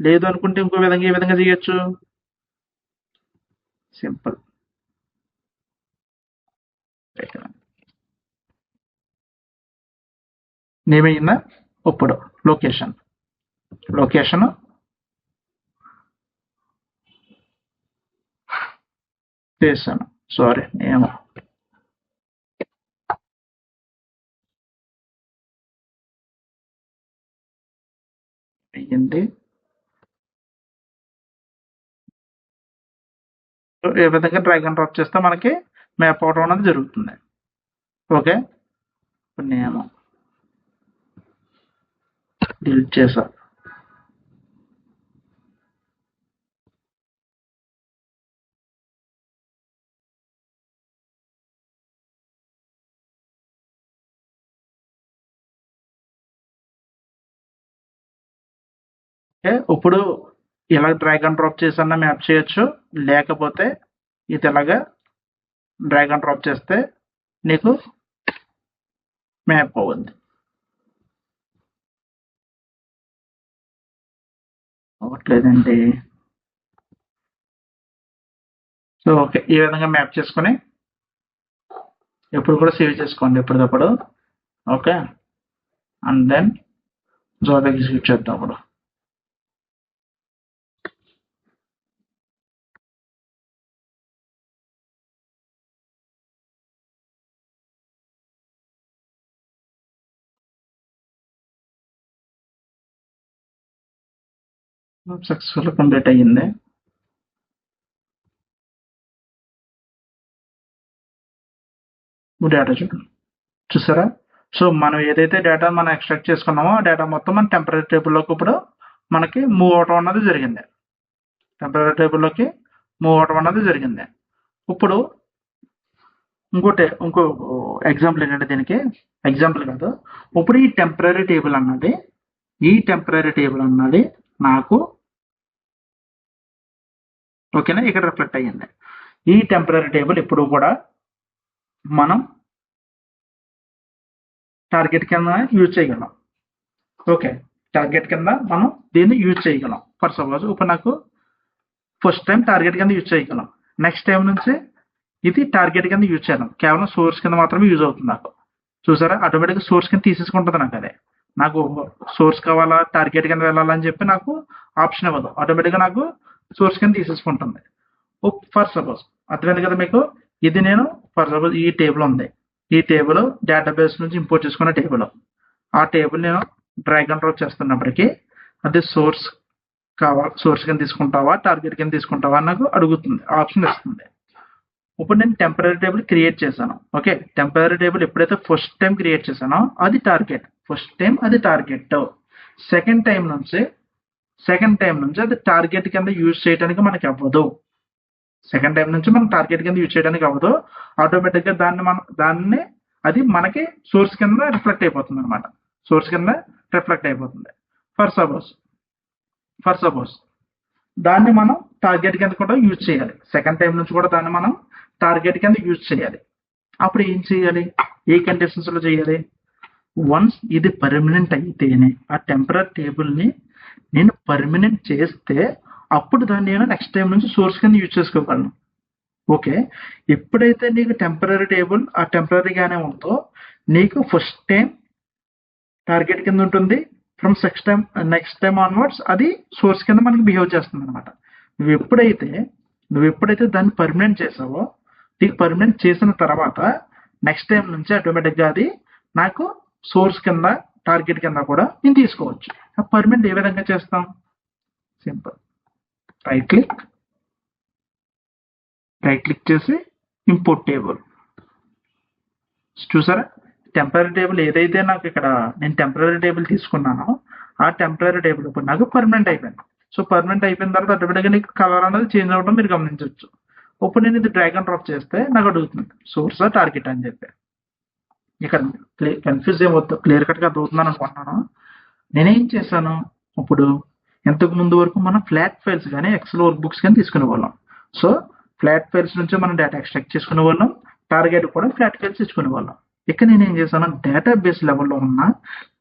లేదు అనుకుంటే ఇంకో విధంగా ఏ విధంగా చేయొచ్చు? సింపుల్. నేమ్ అయిందా? ఇప్పుడు లొకేషన్ చేశాను. సారీ, నేమ్ అయ్యింది. ఏ విధంగా డ్రాగ్ అండ్ డ్రాప్ చేస్తే మనకి మ్యాప్ అవడం అనేది జరుగుతుంది. ఓకే, నేమ్ డిలీట్ చేసా. ఇప్పుడు ఇలా డ్రాగ్ అండ్ డ్రాప్ చేసన్నా మ్యాప్ చేయొచ్చు, లేకపోతే ఇది ఇలాగా డ్రాగ్ అండ్ డ్రాప్ చేస్తే నీకు మ్యాప్ అవుద్ది. అవ్వట్లేదండి. సో ఓకే, ఈ విధంగా మ్యాప్ చేసుకొని ఎప్పుడు కూడా సేవ్ చేసుకోండి ఎప్పటికప్పుడు. Okay, and then job execute చేద్దాం. అప్పుడు సక్సెస్ఫుల్ కంప్లీట్ అయ్యింది. డేటా చూడండి, చూసారా? సో మనం ఏదైతే డేటా మనం ఎక్స్ట్రాక్ట్ చేసుకున్నామో ఆ డేటా మొత్తం మన టెంపరీ టేబుల్లోకి ఇప్పుడు మనకి మూవ్ అవటం అన్నది జరిగింది. టెంపరీ టేబుల్లోకి మూవ్ అవటం అన్నది జరిగింది. ఇప్పుడు ఇంకో ఎగ్జాంపుల్ ఏంటంటే, దీనికి ఎగ్జాంపుల్ కాదు, ఇప్పుడు ఈ టెంపరీ టేబుల్ అన్నది నాకు ఓకేనా ఇక్కడ రిఫ్లెక్ట్ అయ్యింది. ఈ టెంపరీ టేబుల్ ఇప్పుడు కూడా మనం టార్గెట్ కింద యూజ్ చేయగలం. ఓకే, టార్గెట్ కింద మనం దీన్ని యూజ్ చేయగలం. ఫర్ సపోజ్ ఇప్పుడు నాకు ఫస్ట్ టైం టార్గెట్ కింద యూజ్ చేయగలం, నెక్స్ట్ టైం నుంచి ఇది టార్గెట్ కింద యూజ్ చేయడం, కేవలం సోర్స్ కింద మాత్రమే యూజ్ అవుతుంది నాకు. చూసారా, ఆటోమేటిక్గా సోర్స్ కింద తీసేసుకుంటుంది నాకు. అదే నాకు సోర్స్ కావాలా టార్గెట్ కింద వెళ్ళాలని చెప్పి నాకు ఆప్షన్ ఇవ్వదు, ఆటోమేటిక్గా నాకు సోర్స్ కింద తీసేసుకుంటుంది. ఫర్ సపోజ్ అర్థమైంది కదా మీకు? ఇది నేను ఫర్ సపోజ్ ఈ టేబుల్ ఉంది, ఈ టేబుల్ డేటాబేస్ నుంచి ఇంపోర్ట్ చేసుకున్న టేబుల్. ఆ టేబుల్ నేను డ్రాగ్ అండ్ డ్రాప్ చేస్తున్నప్పటికీ అది సోర్స్ కింద తీసుకుంటావా టార్గెట్ కింద తీసుకుంటావా అని నాకు అడుగుతుంది, ఆప్షన్ ఇస్తుంది. ఇప్పుడు నేను టెంపరీ టేబుల్ క్రియేట్ చేశాను. ఓకే, టెంపరీ టేబుల్ ఎప్పుడైతే ఫస్ట్ టైం క్రియేట్ చేశానో అది టార్గెట్, ఫస్ట్ టైం అది టార్గెట్. సెకండ్ టైం నుంచి అది టార్గెట్ కింద యూజ్ చేయడానికి మనకి అవ్వదు. సెకండ్ టైం నుంచి మనం టార్గెట్ కింద యూజ్ చేయడానికి అవ్వదు, ఆటోమేటిక్గా దాన్ని అది మనకి సోర్స్ కింద రిఫ్లెక్ట్ అయిపోతుంది అనమాట. సోర్స్ కింద రిఫ్లెక్ట్ అయిపోతుంది. ఫర్ సపోజ్ దాన్ని మనం టార్గెట్ కింద కూడా యూజ్ చేయాలి. సెకండ్ టైం నుంచి కూడా దాన్ని మనం టార్గెట్ కింద యూజ్ చేయాలి. అప్పుడు ఏం చేయాలి? ఏ కండిషన్స్ లో చేయాలి? వన్స్ ఇది పర్మనెంట్ అయితేనే, ఆ టెంపరీ టేబుల్ని నేను పర్మనెంట్ చేస్తే అప్పుడు దాన్ని నేను నెక్స్ట్ టైం నుంచి సోర్స్ కింద యూజ్ చేసుకోగలను. ఓకే, ఎప్పుడైతే నీకు టెంపరీ టేబుల్ ఆ టెంపరీగానే ఉందో నీకు ఫస్ట్ టైం టార్గెట్ కింద ఉంటుంది, ఫ్రమ్ నెక్స్ట్ టైం ఆన్వర్డ్స్ అది సోర్స్ కింద మనకి బిహేవ్ చేస్తుంది అనమాట. నువ్వు ఎప్పుడైతే దాన్ని పర్మనెంట్ చేసావో, నీకు పర్మనెంట్ చేసిన తర్వాత నెక్స్ట్ టైం నుంచి ఆటోమేటిక్గా అది నాకు సోర్స్ కింద టార్గెట్ కింద కూడా నేను తీసుకోవచ్చు. ఆ పర్మనెంట్ ఏ విధంగా చేస్తాం? సింపుల్, రైట్ క్లిక్ చేసి ఇంపోర్ట్ టేబుల్. చూసారా, టెంపరీ టేబుల్ ఏదైతే నాకు ఇక్కడ నేను టెంపరీ టేబుల్ తీసుకున్నానో ఆ టెంపరీ టేబుల్ ఇప్పుడు నాకు పర్మనెంట్ అయిపోయింది. సో పర్మనెంట్ అయిపోయిన తర్వాత ఆటోమేటిక్గా నీకు కలర్ అనేది చేంజ్ అవ్వడం మీరు గమనించవచ్చు. ఇప్పుడు నేను ఇది డ్రాగ్ అండ్ డ్రాప్ చేస్తే నాకు అడుగుతుంది సోర్స్ టార్గెట్ అని చెప్పి. ఇక్కడ కన్ఫ్యూజ్ ఏమవుతుంది, క్లియర్ కట్గా అర్థమవుతుందని అనుకుంటున్నాను. నేనేం చేశాను, ఇప్పుడు ఇంతకు ముందు వరకు మనం ఫ్లాట్ ఫైల్స్ కానీ ఎక్సెల్ వర్క్ బుక్స్ కానీ తీసుకునే వాళ్ళం. సో ఫ్లాట్ ఫైల్స్ నుంచి మనం డేటా ఎక్స్ట్రాక్ట్ చేసుకునే వాళ్ళం, టార్గెట్ కూడా ఫ్లాట్ ఫైల్స్ ఇచ్చుకునే వాళ్ళం. ఇక్కడ నేనేం చేశాను, డేటాబేస్ లెవెల్లో ఉన్న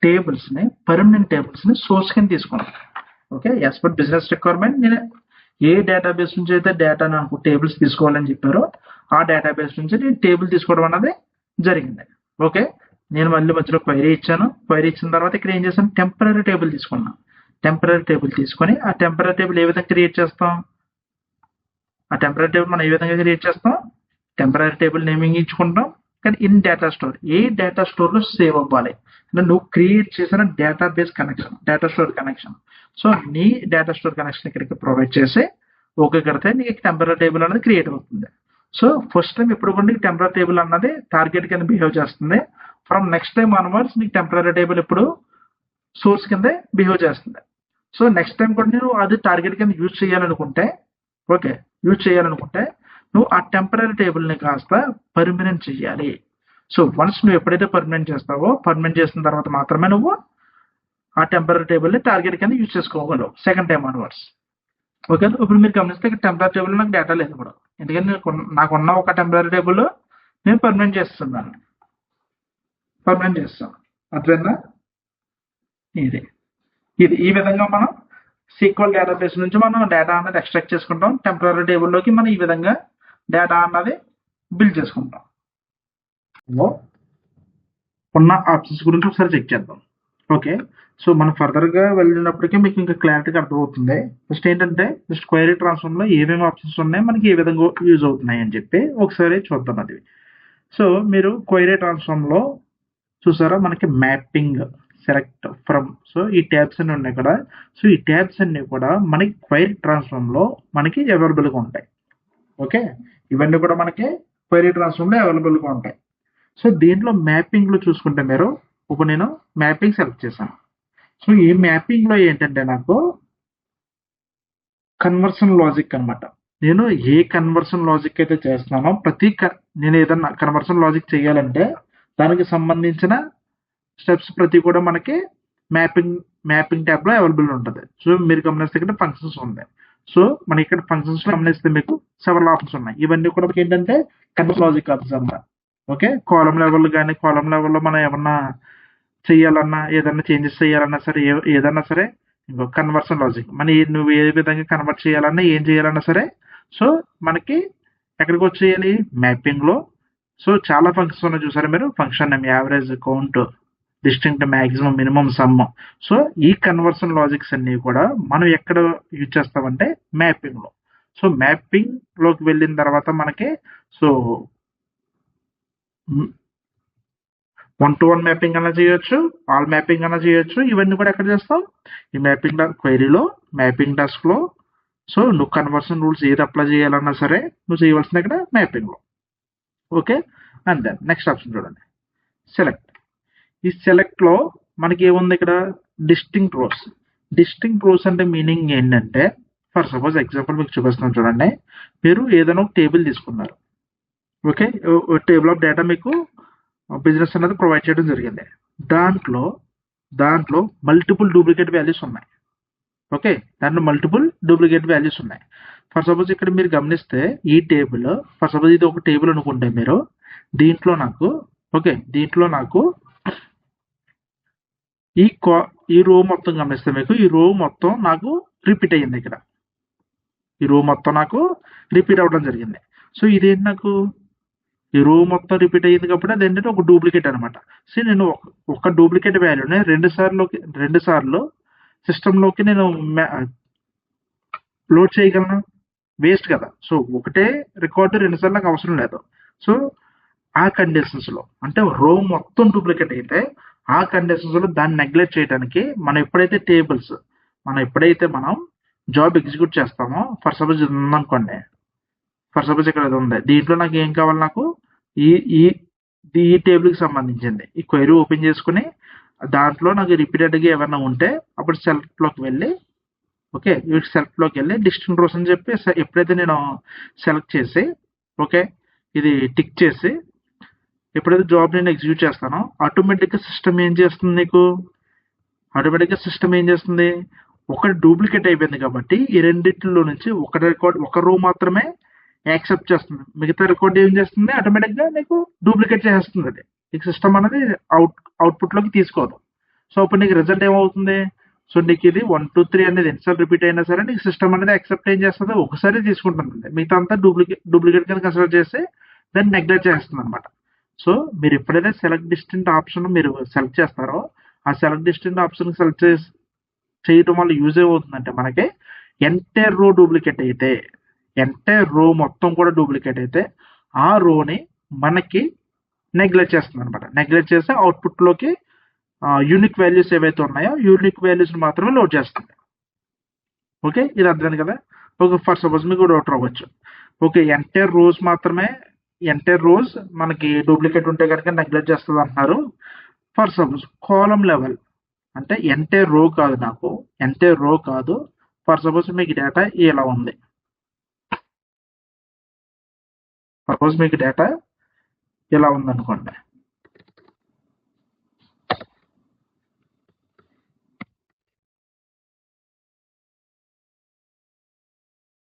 టేబుల్స్ని, పర్మనెంట్ టేబుల్స్ని సోర్స్ కింద తీసుకున్నాను. Okay, as per business requirement నేను ఏ డేటాబేస్ నుంచి అయితే డేటా నాకు టేబుల్స్ తీసుకోవాలని చెప్పారో ఆ డేటాబేస్ నుంచి నేను టేబుల్ తీసుకోవడం అనేది జరిగింది. ఓకే, నేను మళ్ళీ మధ్యలో క్వైరీ ఇచ్చాను. క్వైరీ ఇచ్చిన తర్వాత ఇక్కడ ఏం చేశాను, టెంపరీ టేబుల్ తీసుకున్నాను. టెంపరీ టేబుల్ తీసుకొని ఆ టెంపరీ టేబుల్ ఏ విధంగా క్రియేట్ చేస్తాం? మనం ఏ విధంగా క్రియేట్ చేస్తాం? టెంపరీ టేబుల్ నేమింగ్ ఇచ్చుకుంటాం, కానీ in data store, A data స్టోర్లో సేవ్ అవ్వాలి అంటే నువ్వు క్రియేట్ చేసిన database connection, data store connection. So నీ డేటా స్టోర్ కనెక్షన్ ఇక్కడికి ప్రొవైడ్ చేసి ఓకే కడితే నీకు టెంపరీ టేబుల్ అనేది క్రియేట్ అవుతుంది. సో ఫస్ట్ టైం ఎప్పుడు కూడా నీకు టెంపరీ టేబుల్ అన్నది టార్గెట్ కింద బిహేవ్ చేస్తుంది. ఫ్రమ్ నెక్స్ట్ టైం ఆన్వర్డ్స్ నీకు టెంపరీ టేబుల్ ఎప్పుడు సోర్స్ కింద బిహేవ్ చేస్తుంది. సో నెక్స్ట్ టైం కూడా నేను అది టార్గెట్ కింద యూజ్ చేయాలనుకుంటే, ఓకే, యూజ్ చేయాలనుకుంటే నువ్వు ఆ టెంపరరీ టేబుల్ని కాస్త పర్మనెంట్ చేయాలి. సో వన్స్ నువ్వు ఎప్పుడైతే పర్మనెంట్ చేస్తావో, పర్మనెంట్ చేసిన తర్వాత మాత్రమే నువ్వు ఆ టెంపరరీ టేబుల్ని టార్గెట్ కింద యూజ్ చేసుకోగలవు సెకండ్ టైం ఆన్వర్డ్స్. ఓకే, ఇప్పుడు మీరు గమనిస్తే ఇక్కడ టెంపరరీ టేబుల్ నాకు డేటా లేదు ఇప్పుడు, ఎందుకంటే నాకున్న ఒక టెంపరరీ టేబుల్ నేను పర్మనెంట్ చేస్తున్నాను, పర్మనెంట్ చేస్తాను. అర్థమైందా? ఇది ఇది ఈ విధంగా మనం సీక్వల్ డేటాబేస్ నుంచి మనం డేటా అనేది ఎక్స్ట్రాక్ట్ చేసుకుంటాం. టెంపరరీ టేబుల్లోకి మనం ఈ విధంగా డేటా అన్నది బిల్డ్ చేసుకుంటాం. ఉన్న ఆప్షన్స్ గురించి ఒకసారి చెక్ చేద్దాం. ఓకే, సో మనం ఫర్దర్గా వెళ్ళినప్పటికీ మీకు ఇంకా క్లారిటీగా అర్థమవుతుంది. ఫస్ట్ ఏంటంటే జస్ట్ క్వైరీ ట్రాన్స్ఫార్మ్లో ఏమేమి ఆప్షన్స్ ఉన్నాయి, మనకి ఏ విధంగా యూజ్ అవుతున్నాయి అని చెప్పి ఒకసారి చూద్దాం అది. సో మీరు క్వైరీ ట్రాన్స్ఫార్మ్లో చూసారా, మనకి మ్యాపింగ్, సెలెక్ట్ ఫ్రమ్, సో ఈ ట్యాబ్స్ అన్ని ఉన్నాయి ఇక్కడ. సో ఈ ట్యాబ్స్ అన్ని కూడా మనకి క్వైరీ ట్రాన్స్ఫార్మ్లో మనకి అవైలబుల్గా ఉంటాయి. ఓకే, ఇవన్నీ కూడా మనకి క్వైరీ ట్రాన్స్ఫార్మ్లో అవైలబుల్గా ఉంటాయి. సో దీంట్లో మ్యాపింగ్లో చూసుకుంటే మీరు ఇప్పుడు నేను మ్యాపింగ్ సెలెక్ట్ చేశాను. సో ఈ మ్యాపింగ్లో ఏంటంటే నాకు కన్వర్షన్ లాజిక్ అనమాట. నేను ఏ కన్వర్షన్ లాజిక్ అయితే చేస్తున్నానో నేను ఏదన్నా కన్వర్షన్ లాజిక్ చేయాలంటే దానికి సంబంధించిన స్టెప్స్ ప్రతి కూడా మనకి మ్యాపింగ్ ట్యాబ్లో అవైలబుల్ ఉంటుంది. సో మీరు గమనిస్తే ఇక్కడ ఫంక్షన్స్ ఉంది. సో మన ఇక్కడ ఫంక్షన్స్ గమనిస్తే మీకు సెవెరల్ ఆప్షన్స్ ఉన్నాయి. ఇవన్నీ కూడా ఏంటంటే కన్వర్షన్ లాజిక్ ఆప్షన్స్ అన్నమాట. ఓకే, కాలం లెవెల్ కానీ కాలం లెవెల్లో మనం ఏమన్నా చేయాలన్నా, ఏదన్నా చేంజెస్ చేయాలన్నా సరే, ఏదన్నా సరే ఇంకో కన్వర్షన్ లాజిక్ నువ్వు ఏ విధంగా కన్వర్ట్ చేయాలన్నా, ఏం చేయాలన్నా సరే, సో మనకి ఎక్కడికి వచ్చేయాలి, మ్యాపింగ్లో. సో చాలా ఫంక్షన్స్ ఉన్నాయి చూసారా మీరు, function name, average, count, distinct, maximum, minimum, some. So ఈ కన్వర్షన్ లాజిక్స్ అన్ని కూడా మనం ఎక్కడ యూజ్ చేస్తామంటే మ్యాపింగ్లో. సో మ్యాపింగ్లోకి వెళ్ళిన తర్వాత మనకి సో 1-to-1 మ్యాపింగ్ అన్నా చేయొచ్చు, ఆల్ మ్యాపింగ్ అన్నా చేయొచ్చు. ఇవన్నీ కూడా ఎక్కడ చేస్తాం, ఈ మ్యాపింగ్ క్వైరీలో, మ్యాపింగ్ టాస్క్లో. సో నువ్వు కన్వర్షన్ రూల్స్ ఏది అప్లై చేయాలన్నా సరే నువ్వు చేయవలసింది ఇక్కడ మ్యాపింగ్లో. Okay, and then next option చూడండి, సెలెక్ట్. ఈ సెలెక్ట్లో మనకి ఏముంది ఇక్కడ, డిస్టింక్ట్ రోస్. డిస్టింక్ట్ రోస్ అంటే మీనింగ్ ఏంటంటే, ఫర్ సపోజ్ ఎగ్జాంపుల్ మీకు చూపిస్తున్నాను చూడండి. మీరు ఏదైనా ఒక టేబుల్ తీసుకున్నారు. ఓకే, టేబుల్ ఆఫ్ డేటా మీకు బిజినెస్ అనేది ప్రొవైడ్ చేయడం జరిగింది. దాంట్లో మల్టిపుల్ డూప్లికేట్ వాల్యూస్ ఉన్నాయి. ఓకే, దాంట్లో మల్టిపుల్ డూప్లికేట్ వాల్యూస్ ఉన్నాయి. ఫర్ సపోజ్ ఇక్కడ మీరు గమనిస్తే ఈ టేబుల్, ఫర్ సపోజ్ ఇది ఒక టేబుల్ అనుకుంటే మీరు, దీంట్లో నాకు ఈ రో మొత్తం గమనిస్తే మీకు ఈ రో మొత్తం నాకు రిపీట్ అయ్యింది. ఇక్కడ ఈ రో మొత్తం నాకు రిపీట్ అవ్వడం జరిగింది. సో ఇదేంటి, నాకు ఈ రో మొత్తం రిపీట్ అయ్యింది కాబట్టి అది ఏంటంటే ఒక డూప్లికేట్ అనమాట. సో నేను ఒక డూప్లికేట్ వాల్యూని రెండు సార్లు సిస్టంలోకి నేను లోడ్ చేయగలను, వేస్ట్ కదా. సో ఒకటే రికార్డు 2 సార్లు నాకు అవసరం లేదు. సో ఆ కండిషన్స్లో అంటే రో మొత్తం డూప్లికేట్ అయితే ఆ కండిషన్స్లో దాన్ని నెగ్లెక్ట్ చేయడానికి మనం ఎప్పుడైతే మనం జాబ్ ఎగ్జిక్యూట్ చేస్తామో, ఫర్ సపోజ్ ఇది ఉందనుకోండి, ఫర్ సపోజ్ ఇక్కడ ఇది ఉంది, దీంట్లో నాకు ఏం కావాలి, నాకు ఈ టేబుల్కి సంబంధించింది ఈ క్వైరీ ఓపెన్ చేసుకుని దాంట్లో నాకు రిపీటెడ్గా ఏమైనా ఉంటే అప్పుడు సెలెక్ట్లోకి వెళ్ళి, ఓకే, సెలెక్ట్లోకి వెళ్ళి డిస్టింక్ట్ రోస్ అని చెప్పి ఎప్పుడైతే నేను సెలెక్ట్ చేసి, ఓకే, ఇది టిక్ చేసి ఎప్పుడైతే జాబ్ నేను ఎగ్జిక్యూట్ చేస్తానో ఆటోమేటిక్గా సిస్టమ్ ఏం చేస్తుంది, ఒకటి డూప్లికేట్ అయిపోయింది కాబట్టి ఈ రెండింటిలో నుంచి ఒక రో మాత్రమే యాక్సెప్ట్ చేస్తుంది, మిగతా రికార్డ్ ఏం చేస్తుంది, ఆటోమేటిక్గా నీకు డూప్లికేట్ చేస్తుంది. అది నీకు సిస్టమ్ అనేది అవుట్పుట్లోకి తీసుకోదు. సో అప్పుడు నీకు రిజల్ట్ ఏమవుతుంది, సో నీకు ఇది 1, 2, 3 అనేది ఎన్నిసార్లు రిపీట్ అయినా సరే నీకు సిస్టమ్ అనేది యాక్సెప్ట్ ఏం చేస్తుంది, ఒకసారి తీసుకుంటుంది, మిగతా అంతా డూప్లికేట్ కింద కన్సిడర్ చేసి దాన్ని నెగ్లెక్ట్ చేస్తుంది అనమాట. సో మీరు ఎప్పుడైతే సెలెక్ట్ డిస్టెంట్ ఆప్షన్ మీరు సెలెక్ట్ చేస్తారో ఆ సెలెక్ట్ డిస్టెంట్ ఆప్షన్ సెలెక్ట్ చేయడం వల్ల యూజ్ ఏమవుతుందంటే, మనకి ఎంటైర్ రో డూప్లికేట్ అయితే, ఎంటైర్ రో మొత్తం కూడా డూప్లికేట్ అయితే ఆ రోని మనకి నెగ్లెక్ట్ చేస్తుంది అనమాట. నెగ్లెక్ట్ చేస్తే అవుట్పుట్లోకి యూనిక్ వాల్యూస్ ఏవైతే ఉన్నాయో యూనిక్ వాల్యూస్ మాత్రమే లోడ్ చేస్తుంది. ఓకే, ఇది అర్థమైంది కదా. ఓకే, ఫర్ సపోజ్ మీకు డౌట్ రావచ్చు, ఓకే, ఎంటైర్ రోస్ మనకి డూప్లికేట్ ఉంటే కనుక నెగ్లెక్ట్ చేస్తుంది అంటున్నారు. ఫర్ సపోజ్ కాలం లెవెల్ అంటే ఎంటైర్ రో కాదు, నాకు ఎంటైర్ రో కాదు. ఫర్ సపోజ్ మీకు డేటా ఇలా ఉంది, సపోజ్ మీకు డేటా ఇలా ఉందనుకోండి.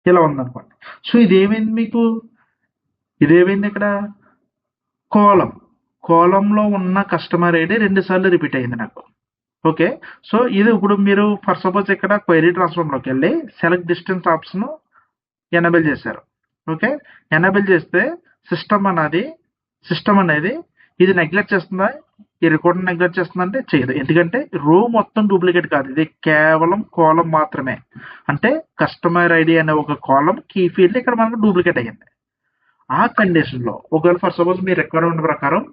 ఇలా ఉందనుకోండి. సో ఇదేమైంది మీకు, ఇదేమైంది ఇక్కడ కాలంలో ఉన్న కస్టమర్ ఐడి 2 సార్లు రిపీట్ అయింది నాకు. ఓకే, సో ఇది ఇప్పుడు మీరు ఫర్ సపోజ్ ఇక్కడ క్వైరీ ట్రాన్స్ఫార్మ్లోకి వెళ్ళి సెలెక్ట్ డిస్టెన్స్ ఆప్షన్ ఎనేబుల్ చేశారు. ఓకే, ఎనేబుల్ చేస్తే సిస్టమ్ అనేది ఇది నెగ్లెక్ట్ చేస్తుందా, ఈ రికార్డ్ నెగ్లెక్ట్ చేస్తుందంటే చేయదు. ఎందుకంటే రో మొత్తం డూప్లికేట్ కాదు, ఇది కేవలం కాలం మాత్రమే. అంటే కస్టమర్ ఐడి అనే ఒక కాలం కీ ఫీల్డ్ ఇక్కడ మనకు డూప్లికేట్ అయ్యింది. ఆ కండిషన్ లో ఒకవేళ ఫర్ సపోజ్ మీ రిక్వైర్మెంట్ ప్రకారం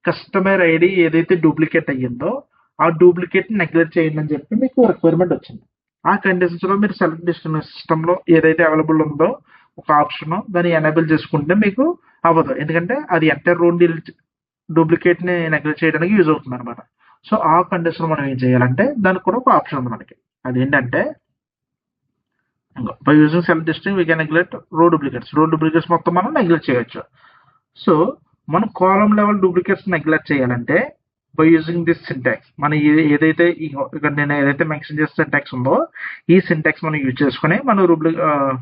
కస్టమర్ ఐడి ఏదైతే డూప్లికేట్ అయ్యిందో ఆ డూప్లికేట్ నెగ్లెక్ట్ చేయండి అని చెప్పి మీకు రిక్వైర్మెంట్ వచ్చింది. ఆ కండిషన్స్ లో మీరు సెలెక్ట్ డిస్టెన్స్ సిస్టమ్ లో ఏదైతే అవైలబుల్ ఉందో ఒక ఆప్షన్ దాన్ని ఎనేబుల్ చేసుకుంటే మీకు అవ్వదు. ఎందుకంటే అది ఎంటర్ రోన్ డూప్లికేట్ ని నెగ్లెక్ట్ చేయడానికి యూజ్ అవుతుంది అనమాట. సో ఆ కండిషన్ మనం ఏం చేయాలంటే దానికి కూడా ఒక ఆప్షన్ ఉంది మనకి. అదేంటంటే by using select distance we can neglect రో డూప్లికేట్స్ మొత్తం మనం నెగ్లెక్ట్ చేయొచ్చు. సో మనం కాలం లెవెల్ డూప్లికేట్స్ నెగ్లెక్ట్ చేయాలంటే బై యూజింగ్ దిస్ సింటాక్స్, మన ఏదైతే ఇక్కడ నేను ఏదైతే మెన్షన్ చేసిన సింటాక్స్ ఉందో ఈ సింటాక్స్ మనం యూజ్ చేసుకుని మనం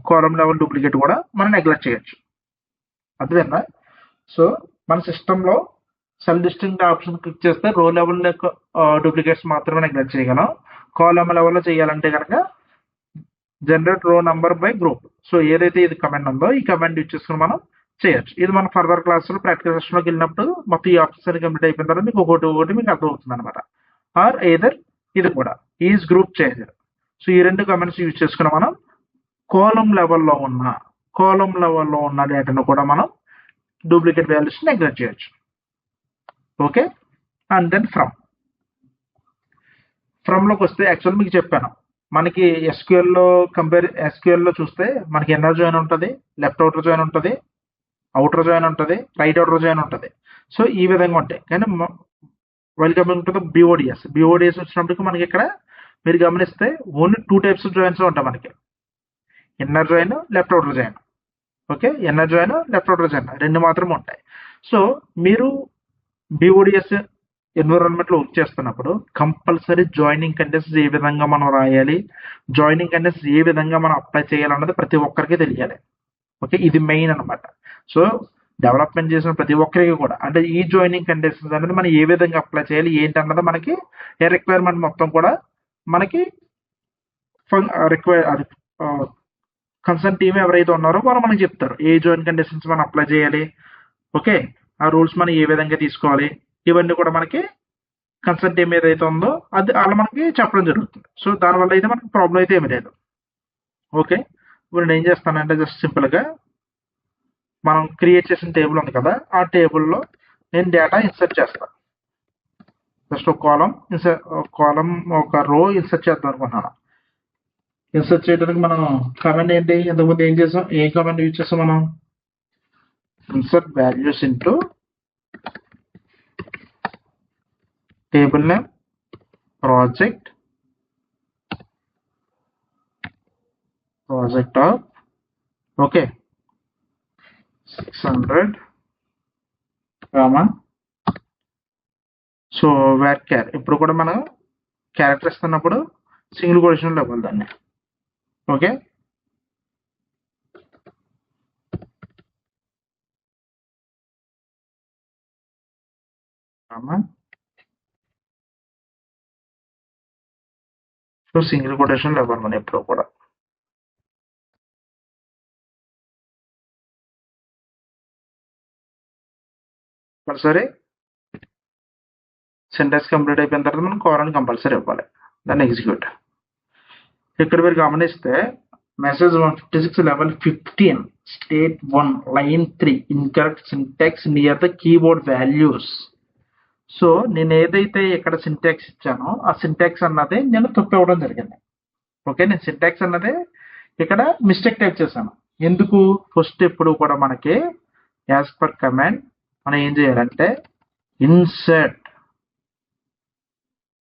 కాలం లెవెల్ డూప్లికేట్ కూడా మనం నెగ్లెక్ట్ చేయొచ్చు. అర్థమైందా? సో మన సిస్టమ్ లో సెల్ డిస్టింక్ట్ ఆప్షన్ క్లిక్ చేస్తే రో లెవెల్ డూప్లికేట్స్ మాత్రమే నెగ్లెక్ట్ చేయగలం. కాలం లెవెల్లో చేయాలంటే కనుక జనరేట్ రో నంబర్ బై గ్రూప్. సో ఏదైతే ఇది కమాండ్ ఉందో ఈ కమాండ్ యూజ్ చేసుకుని మనం చేయొచ్చు. ఇది మన ఫర్దర్ క్లాసులో ప్రాక్టీస్ సెషన్లోకి వెళ్ళినప్పుడు మొత్తం ఈ ఆప్షన్స్ అన్ని కంప్లీట్ అయిపోయిన తర్వాత మీకు ఒకటి మీకు అర్థమవుతుంది అనమాట. ఆర్ ఏదర్ ఇది కూడా ఈజ్ గ్రూప్ చేంజర్. సో ఈ 2 కమాండ్స్ యూజ్ చేసుకుని మనం కాలం లెవెల్లో ఉన్న డేటాను కూడా మనం డూప్లికేట్ వాల్యూస్ నెగ్లెక్ట్ చేయొచ్చు. ఓకే, అండ్ దెన్ ఫ్రమ్ లోకి వస్తే యాక్చువల్ మీకు చెప్పాను, మనకి ఎస్క్యూఎల్ లో చూస్తే మనకి ఇన్నర్ జాయిన్ ఉంటుంది, లెఫ్ట్ అవుటర్ జాయిన్ ఉంటుంది, అవుటర్ జాయిన్ ఉంటుంది, రైట్ అవుటర్ జాయిన్ ఉంటుంది. సో ఈ విధంగా ఉంటాయి. కానీ వెల్కమ్ ఉంటుంది బిఓడిఎస్ వచ్చినప్పటికి మనకి ఇక్కడ మీరు గమనిస్తే ఓన్లీ 2 టైప్స్ ఆఫ్ జాయిన్స్ ఉంటాయి మనకి, inner join, left outer join. Okay, inner join, left outer join 2 మాత్రమే ఉంటాయి. సో మీరు బిఓడిఎస్ ఎన్విరాన్మెంట్ లో వర్క్ చేస్తున్నప్పుడు కంపల్సరీ జాయినింగ్ కండిషన్స్ ఏ విధంగా మనం రాయాలి, జాయినింగ్ కండిషన్స్ ఏ విధంగా మనం అప్లై చేయాలన్నది ప్రతి ఒక్కరికి తెలియాలి. ఓకే, ఇది మెయిన్ అనమాట. సో డెవలప్మెంట్ చేసిన ప్రతి ఒక్కరికి కూడా అంటే ఈ జాయినింగ్ కండిషన్స్ అనేది మనం ఏ విధంగా అప్లై చేయాలి ఏంటి అన్నది మనకి రిక్వైర్మెంట్ మొత్తం కూడా మనకి కన్సర్న్ టీమ్ ఎవరైతే ఉన్నారో వాళ్ళు మనకి చెప్తారు ఏ జాయిన్ కండిషన్స్ మనం అప్లై చేయాలి. ఓకే, ఆ రూల్స్ మనం ఏ విధంగా తీసుకోవాలి, ఇవన్నీ కూడా మనకి కన్సర్న్ టీమ్ ఏదైతే ఉందో అది అలా మనకి చెప్పడం జరుగుతుంది. సో దానివల్ల అయితే మనకి ప్రాబ్లం అయితే ఏమీ లేదు. ఓకే, ఇప్పుడు నేను ఏం చేస్తానంటే జస్ట్ సింపుల్గా మనం క్రియేట్ చేసిన టేబుల్ ఉంది కదా, ఆ టేబుల్లో నేను డేటా ఇన్సర్ట్ చేస్తాను. జస్ట్ ఒక కాలం ఒక రో ఇన్సర్ట్ చేద్దాం అనుకుంటున్నాను. ఇన్సర్ట్ చేయడానికి మనం కమాండ్ ఏంటి, ఇంతకుముందు ఏం చేసాం, ఏ కమాండ్ యూజ్ చేస్తాం మనం, insert values into table name project of okay 600 so varchar. ఇప్పుడు కూడా మనం క్యారెక్టర్ ఇస్తున్నప్పుడు సింగిల్ కొటేషన్లో ఇవ్వాలి దాన్ని. ఓకే, సో సింగిల్ కొటేషన్లో ఇవ్వాలి మనం ఎప్పుడు కూడా. సరే, సింటాక్స్ కంప్లీట్ అయిపోయిన తర్వాత మనం కోరన్ కంపల్సరీ ఇవ్వాలి, దాన్ని ఎగ్జిక్యూట్. ఇక్కడ మీరు గమనిస్తే message 156 level 15 state 1 line 3 incorrect syntax near the keyboard values. So నేను ఏదైతే ఇక్కడ సింటాక్స్ ఇచ్చానో ఆ సింటాక్స్ అన్నది నేను తప్పు ఇవ్వడం జరిగింది. ఓకే, నేను సింటాక్స్ అన్నది ఇక్కడ మిస్టేక్ టైప్ చేశాను. ఎందుకు, ఫస్ట్ ఎప్పుడు కూడా మనకి యాజ్ పర్ కమాండ్ మనం ఏం చేయాలంటే ఇన్సర్ట్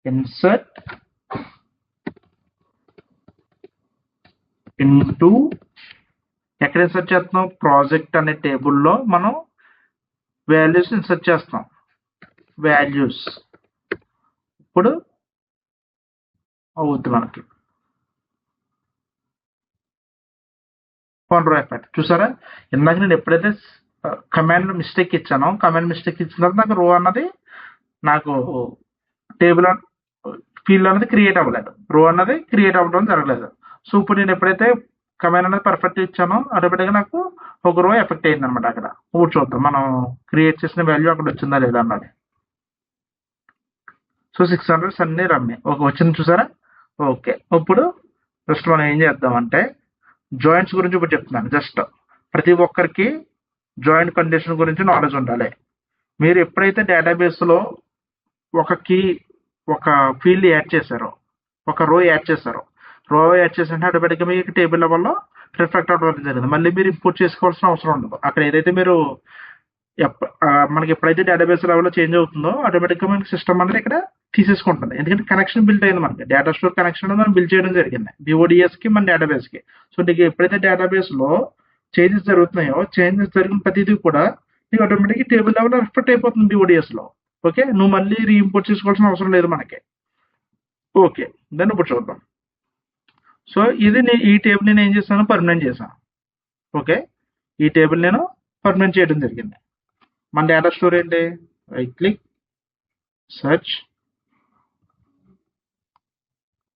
ఇన్సర్ట్ ఇంటూ ఎక్కడ ఇన్సర్ట్ చేస్తున్నాం ప్రాజెక్ట్ అనే టేబుల్లో మనం వాల్యూస్ ఇన్సర్ట్ చేస్తాం వాల్యూస్ ఇప్పుడు అవుద్ది మనకి రో ఎఫెక్ట్ చూసారా ఇందాక నేను ఎప్పుడైతే కమాండ్ మిస్టేక్ ఇచ్చానో కమాండ్ మిస్టేక్ ఇచ్చిన తర్వాత నాకు రో అన్నది నాకు టేబుల్ ఫీల్డ్ అనేది క్రియేట్ అవ్వలేదు రో అన్నది క్రియేట్ అవ్వడం జరగలేదు సో ఇప్పుడు నేను ఎప్పుడైతే కమాండ్ అనేది పర్ఫెక్ట్ ఇచ్చానో ఆటోమేటిక్గా నాకు ఒక రో ఎఫెక్ట్ అయింది అనమాట అక్కడ ఇప్పుడు చూద్దాం మనం క్రియేట్ చేసిన వాల్యూ అక్కడ వచ్చిందా లేదా అన్నది సో 600 అన్ని రమ్మే ఒక వచ్చింది చూసారా ఓకే ఇప్పుడు జస్ట్ మనం ఏం చేద్దామంటే జాయింట్స్ గురించి ఇప్పుడు చెప్తున్నాను జస్ట్ ప్రతి ఒక్కరికి జాయింట్ కండిషన్ గురించి నాలెడ్జ్ ఉండాలి మీరు ఎప్పుడైతే డేటాబేస్లో ఒక కీ ఒక ఫీల్డ్ యాడ్ చేశారో ఒక రో యాడ్ చేశారో రో యాడ్ చేసినట్టు ఆటోమేటిక్గా మీకు టేబుల్ లెవెల్లో రిఫ్లెక్ట్ అవ్వడం జరిగింది మళ్ళీ మీరు ఇంపోర్ట్ చేసుకోవాల్సిన అవసరం ఉండదు అక్కడ ఏదైతే మీరు మనకి ఎప్పుడైతే డేటాబేస్ లెవెల్లో చేంజ్ అవుతుందో ఆటోమేటిక్గా మనకి సిస్టమ్ అనేది ఇక్కడ తీసేసుకుంటుంది ఎందుకంటే కనెక్షన్ బిల్డ్ అయింది మనకి డేటా స్టోర్ కనెక్షన్ మనం బిల్డ్ చేయడం జరిగింది బిఓడిఎస్కి మన డేటాబేస్కి సో నీకు ఎప్పుడైతే డేటాబేస్లో చేంజెస్ జరుగుతున్నాయో చేంజెస్ జరిగిన ప్రతిదీ కూడా నీకు ఆటోమేటిక్గా టేబుల్ లెవెల్లో రిఫ్లెక్ట్ అయిపోతుంది బిఓడిఎస్లో ఓకే నువ్వు మళ్ళీ రీఇంపోర్ట్ చేసుకోవాల్సిన అవసరం లేదు మనకి ఓకే దాన్ని ఇప్పుడు చూద్దాం సో ఇది ఈ టేబుల్ నేను ఏం చేస్తాను పర్మనెంట్ చేశాను ఓకే ఈ టేబుల్ నేను పర్మనెంట్ చేయడం జరిగింది మన డేటా స్టోర్ ఏంటి రైట్ క్లిక్ సెర్చ్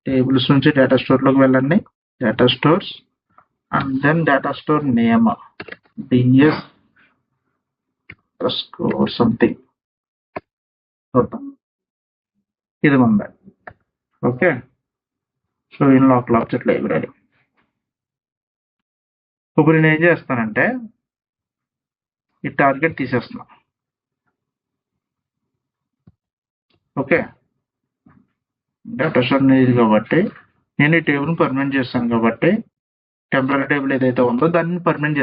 టేబుల్స్ నుంచి డేటా స్టోర్లోకి వెళ్ళండి data stores and then data store name DS score something ఇది ఉంది okay so in local object library ఇప్పుడు నేను ఏం చేస్తానంటే ఈ టార్గెట్ తీసేస్తున్నా ఓకే డేటా స్టోర్ ఇది కాబట్టి నేను ఈ టేబుల్ని పర్మనెంట్ చేస్తాను కాబట్టి టెంపరీ టేబుల్ ఏదైతే ఉందో దాన్ని పర్మనెంట్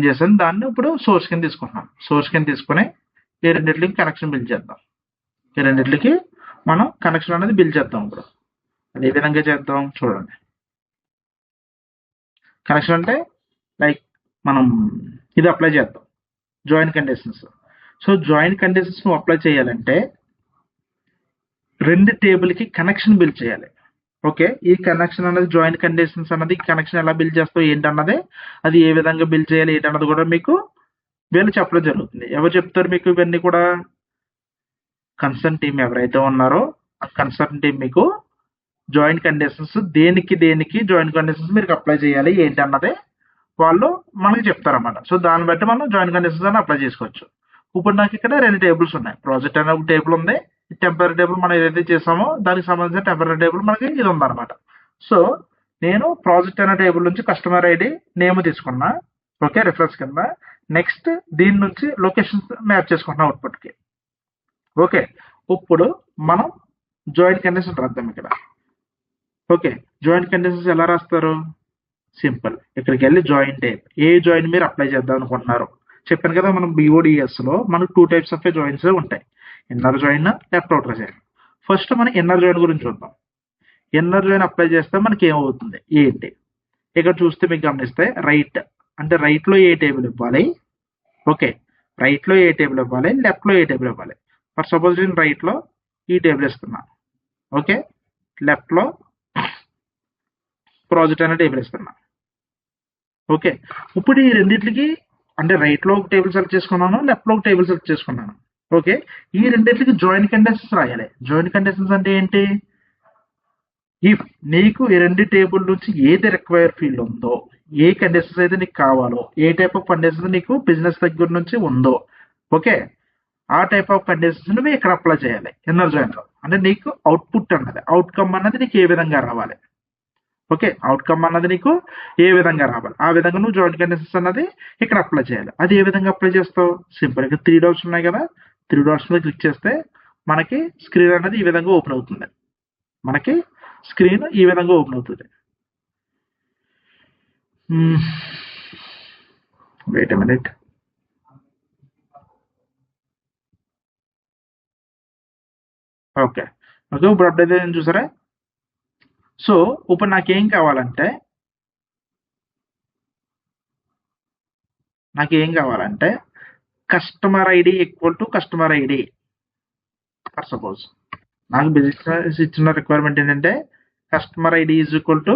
చేశాను దాన్ని ఇప్పుడు సోర్స్ కింద తీసుకుంటున్నాను సోర్స్ కింద తీసుకుని ఈ రెండింటికి కనెక్షన్ బిల్డ్ చేద్దాం ఈ రెండింటికి మనం కనెక్షన్ అనేది బిల్డ్ చేద్దాం ఇప్పుడు అది ఏ విధంగా చేద్దాం చూడండి కనెక్షన్ అంటే లైక్ మనం ఇది అప్లై చేద్దాం join conditions so join conditions నువ్వు అప్లై చేయాలంటే రెండు టేబుల్కి కనెక్షన్ బిల్డ్ చేయాలి ఓకే ఈ కనెక్షన్ అనేది జాయిన్ కండిషన్స్ అన్నది కనెక్షన్ ఎలా బిల్డ్ చేస్తావు ఏంటన్నది అది ఏ విధంగా బిల్డ్ చేయాలి ఏంటన్నది కూడా మీకు వీళ్ళు చెప్పడం జరుగుతుంది ఎవరు చెప్తారు మీకు ఇవన్నీ కూడా కన్సర్న్ టీమ్ ఎవరైతే ఉన్నారో ఆ కన్సర్న్ టీమ్ మీకు జాయిన్ కండిషన్స్ దేనికి జాయిన్ కండిషన్స్ మీరు అప్లై చేయాలి ఏంటి అన్నది వాళ్ళు మనకి చెప్తారన్నమాట సో దాన్ని బట్టి మనం జాయిన్ కండిషన్స్ అని అప్లై చేసుకోవచ్చు ఇప్పుడు నాకు ఇక్కడ రెండు టేబుల్స్ ఉన్నాయి ప్రాజెక్ట్ అనే ఒక టేబుల్ ఉంది టెంపరీ టేబుల్ మనం ఏదైతే చేసామో దానికి సంబంధించిన టెంపరీ టేబుల్ మనకి ఇది ఉందన్నమాట సో నేను ప్రాజెక్ట్ అనే టేబుల్ నుంచి కస్టమర్ ఐడి నేమ్ తీసుకున్నా ఓకే రిఫరెన్స్ కింద నెక్స్ట్ దీని నుంచి లొకేషన్స్ మ్యాప్ చేసుకుంటున్నా అవుట్పుట్కి ఓకే ఇప్పుడు మనం జాయిన్ కండిషన్ రాద్దాం ఇక్కడ ఓకే జాయిన్ కండిషన్స్ ఎలా రాస్తారు సింపుల్ ఇక్కడికి వెళ్ళి జాయిన్ టైప్ ఏ జాయిన్ మీరు అప్లై చేద్దాం అనుకుంటున్నారు చెప్పాను కదా మనం బిఓడిఎస్లో మనకు 2 types ఆఫ్ జాయిన్స్ ఉంటాయి inner join left outer join first మనం ఇన్నర్ జాయిన్ గురించి చూద్దాం ఇన్నర్ జాయిన్ అప్లై చేస్తే మనకి ఏమవుతుంది ఏంటి ఇక్కడ చూస్తే మీకు గమనిస్తే రైట్ అంటే రైట్లో ఏ టేబుల్ ఇవ్వాలి ఓకే రైట్లో ఏ టేబుల్ ఇవ్వాలి లెఫ్ట్లో ఏ టేబుల్ ఇవ్వాలి ఫర్ సపోజ్ నేను రైట్లో ఈ టేబుల్ ఇస్తున్నాను ఓకే లెఫ్ట్లో ప్రాజెక్ట్ అనే టేబుల్ ఇస్తున్నాను ఓకే ఇప్పుడు ఈ రెండింటికి అంటే రైట్లో ఒక టేబుల్ సెలెక్ట్ చేసుకున్నాను లెఫ్ట్లో ఒక టేబుల్ సెలెక్ట్ చేసుకున్నాను ఓకే ఈ రెండింటికి జాయిన్ కండిషన్స్ రాయాలి జాయిన్ కండిషన్స్ అంటే ఏంటి ఇఫ్ నీకు ఈ రెండు టేబుల్ నుంచి ఏది రిక్వైర్ ఫీల్డ్ ఉందో ఏ కండిషన్స్ అయితే నీకు కావాలో ఏ టైప్ ఆఫ్ కండిషన్స్ నీకు బిజినెస్ దగ్గర నుంచి ఉందో ఓకే ఆ టైప్ ఆఫ్ కండిషన్స్ నువ్వు ఇక్కడ అప్లై చేయాలి ఇన్నర్ జాయిన్లో అంటే నీకు అవుట్పుట్ అన్నది అవుట్కమ్ అన్నది నీకు ఏ విధంగా రావాలి ఓకే అవుట్కమ్ అన్నది నీకు ఏ విధంగా రావాలి ఆ విధంగా నువ్వు జాయిన్ కండిషన్స్ అన్నది ఇక్కడ అప్లై చేయాలి అది ఏ విధంగా అప్లై చేస్తావు సింపుల్ ఇక్కడ 3 dots ఉన్నాయి కదా 3 dots మీద క్లిక్ చేస్తే మనకి స్క్రీన్ అనేది ఈ విధంగా ఓపెన్ అవుతుంది మనకి స్క్రీన్ ఈ విధంగా ఓపెన్ అవుతుంది wait a minute okay okay ఇప్పుడు అప్డేట్ అయింది చూసారా. సో ఇప్పుడు నాకేం కావాలంటే customer ID equal to customer ID. For suppose నాకు బిజినెస్ ఇచ్చిన రిక్వైర్మెంట్ ఏంటంటే customer ID is equal to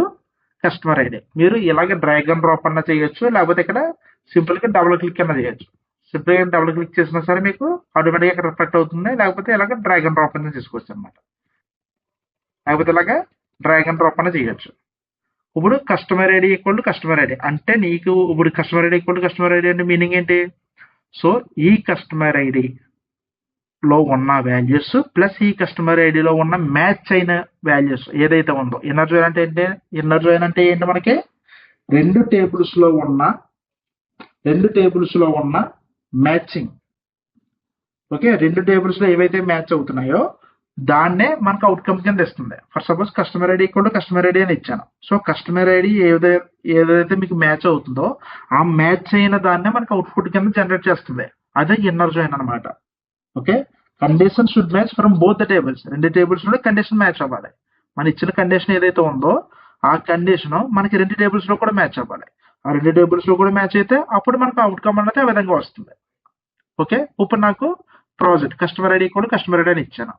customer ID. మీరు ఇలాగే డ్రాగ్ అండ్ డ్రాప్ అన్నా చేయొచ్చు, లేకపోతే ఇక్కడ సింపుల్ గా డబుల్ క్లిక్ అన్నా చేయొచ్చు. సింపుల్ గా డబుల్ క్లిక్ చేసినా సరే మీకు ఆటోమేటిక్ గా రిఫ్లెక్ట్ అవుతుంది, లేకపోతే ఇలాగ డ్రాగ్ అండ్ డ్రాప్ అన్నా చేసుకోవచ్చు అనమాట. లేకపోతే ఇలాగా డ్రాగ్ అండ్ డ్రాప్ అన్నా చేయొచ్చు. ఇప్పుడు customer ID equal to customer ID అంటే నీకు ఇప్పుడు customer ID equal to customer ID అంటే మీనింగ్ ఏంటి? సో ఈ కస్టమర్ ఐడి లో ఉన్న వాల్యూస్ ప్లస్ ఈ కస్టమర్ ఐడిలో ఉన్న మ్యాచ్ అయిన వాల్యూస్ ఏదైతే ఉందో, ఇన్నర్ జాయిన్ అంటే ఏంటి? ఇన్నర్ జాయిన్ అంటే ఏంటి? మనకి రెండు టేబుల్స్ లో ఉన్న మ్యాచింగ్. ఓకే, రెండు టేబుల్స్ లో ఏవైతే మ్యాచ్ అవుతున్నాయో దాన్నే మనకు అవుట్కమ్ కింద ఇస్తుంది. ఫర్ సపోజ్ కస్టమర్ ఐడి కూడా కస్టమర్ ఐడి అని ఇచ్చాను. సో కస్టమర్ ఐడి ఏదైతే మీకు మ్యాచ్ అవుతుందో ఆ మ్యాచ్ అయిన దాన్నే మనకు అవుట్పుట్ కింద జనరేట్ చేస్తుంది. అదే ఇన్నర్ జాయిన్ అనమాట. Okay, condition should match from both the tables. రెండు టేబుల్స్ లో కండిషన్ మ్యాచ్ అవ్వాలి. మన ఇచ్చిన కండిషన్ ఏదైతే ఉందో ఆ కండిషన్ మనకి రెండు టేబుల్స్ లో కూడా మ్యాచ్ అవ్వాలి. ఆ రెండు టేబుల్స్ లో కూడా మ్యాచ్ అయితే అప్పుడు మనకు అవుట్కమ్ అనేది ఆ విధంగా వస్తుంది. ఓకే, ఇప్పుడు నాకు ప్రాజెక్ట్ కస్టమర్ ఐడి కూడా కస్టమర్ ఐడి అని ఇచ్చాను.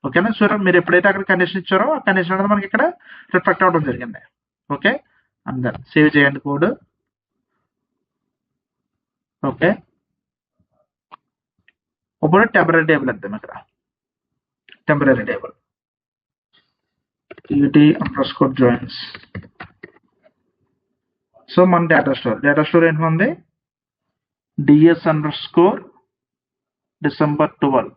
ఓకేనా? సో మీరు ఎప్పుడైతే అక్కడ కండిషన్ ఇచ్చారో ఆ కండిషన్ అనేది మనకి ఇక్కడ రిఫ్లెక్ట్ అవ్వడం జరిగింది. ఓకే, అందరు సేవ్ చేయండి కోడ్. ఓకే, ఇప్పుడు టెంపరీ టేబుల్ ఇద్దాం. ఇక్కడ టెంపరీ టేబుల్ @joins. సో మన డేటా స్టోర్ ఏంటి? DS_December 12.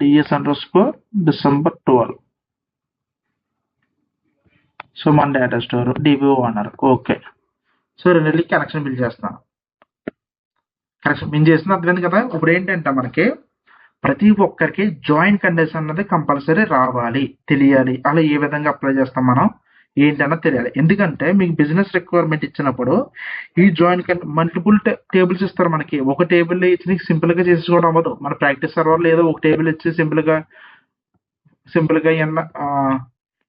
DS_December 12. సో మన data store DBO owner. Okay, so రెండింటికి కనెక్షన్ బిల్ చేస్తాను. కనెక్షన్ బిల్ చేసిన అర్థమైంది కదా. ఇప్పుడు ఏంటంటే మనకి ప్రతి ఒక్కరికి జాయిన్ కండిషన్ అన్నది కంపల్సరీ రావాలి, తెలియాలి. అలా ఏ విధంగా అప్లై చేస్తాం మనం ఏంటన్నది తెలియాలి. ఎందుకంటే మీకు బిజినెస్ రిక్వైర్మెంట్ ఇచ్చినప్పుడు ఈ జాయిన్ మల్టిపుల్ టేబుల్స్ ఇస్తారు. మనకి ఒక టేబుల్ ఇచ్చి సింపుల్ గా చేసుకోవడం అవ్వదు. మన ప్రాక్టీస్ సర్వర్ ఏదో ఒక టేబుల్ ఇచ్చి సింపుల్ గా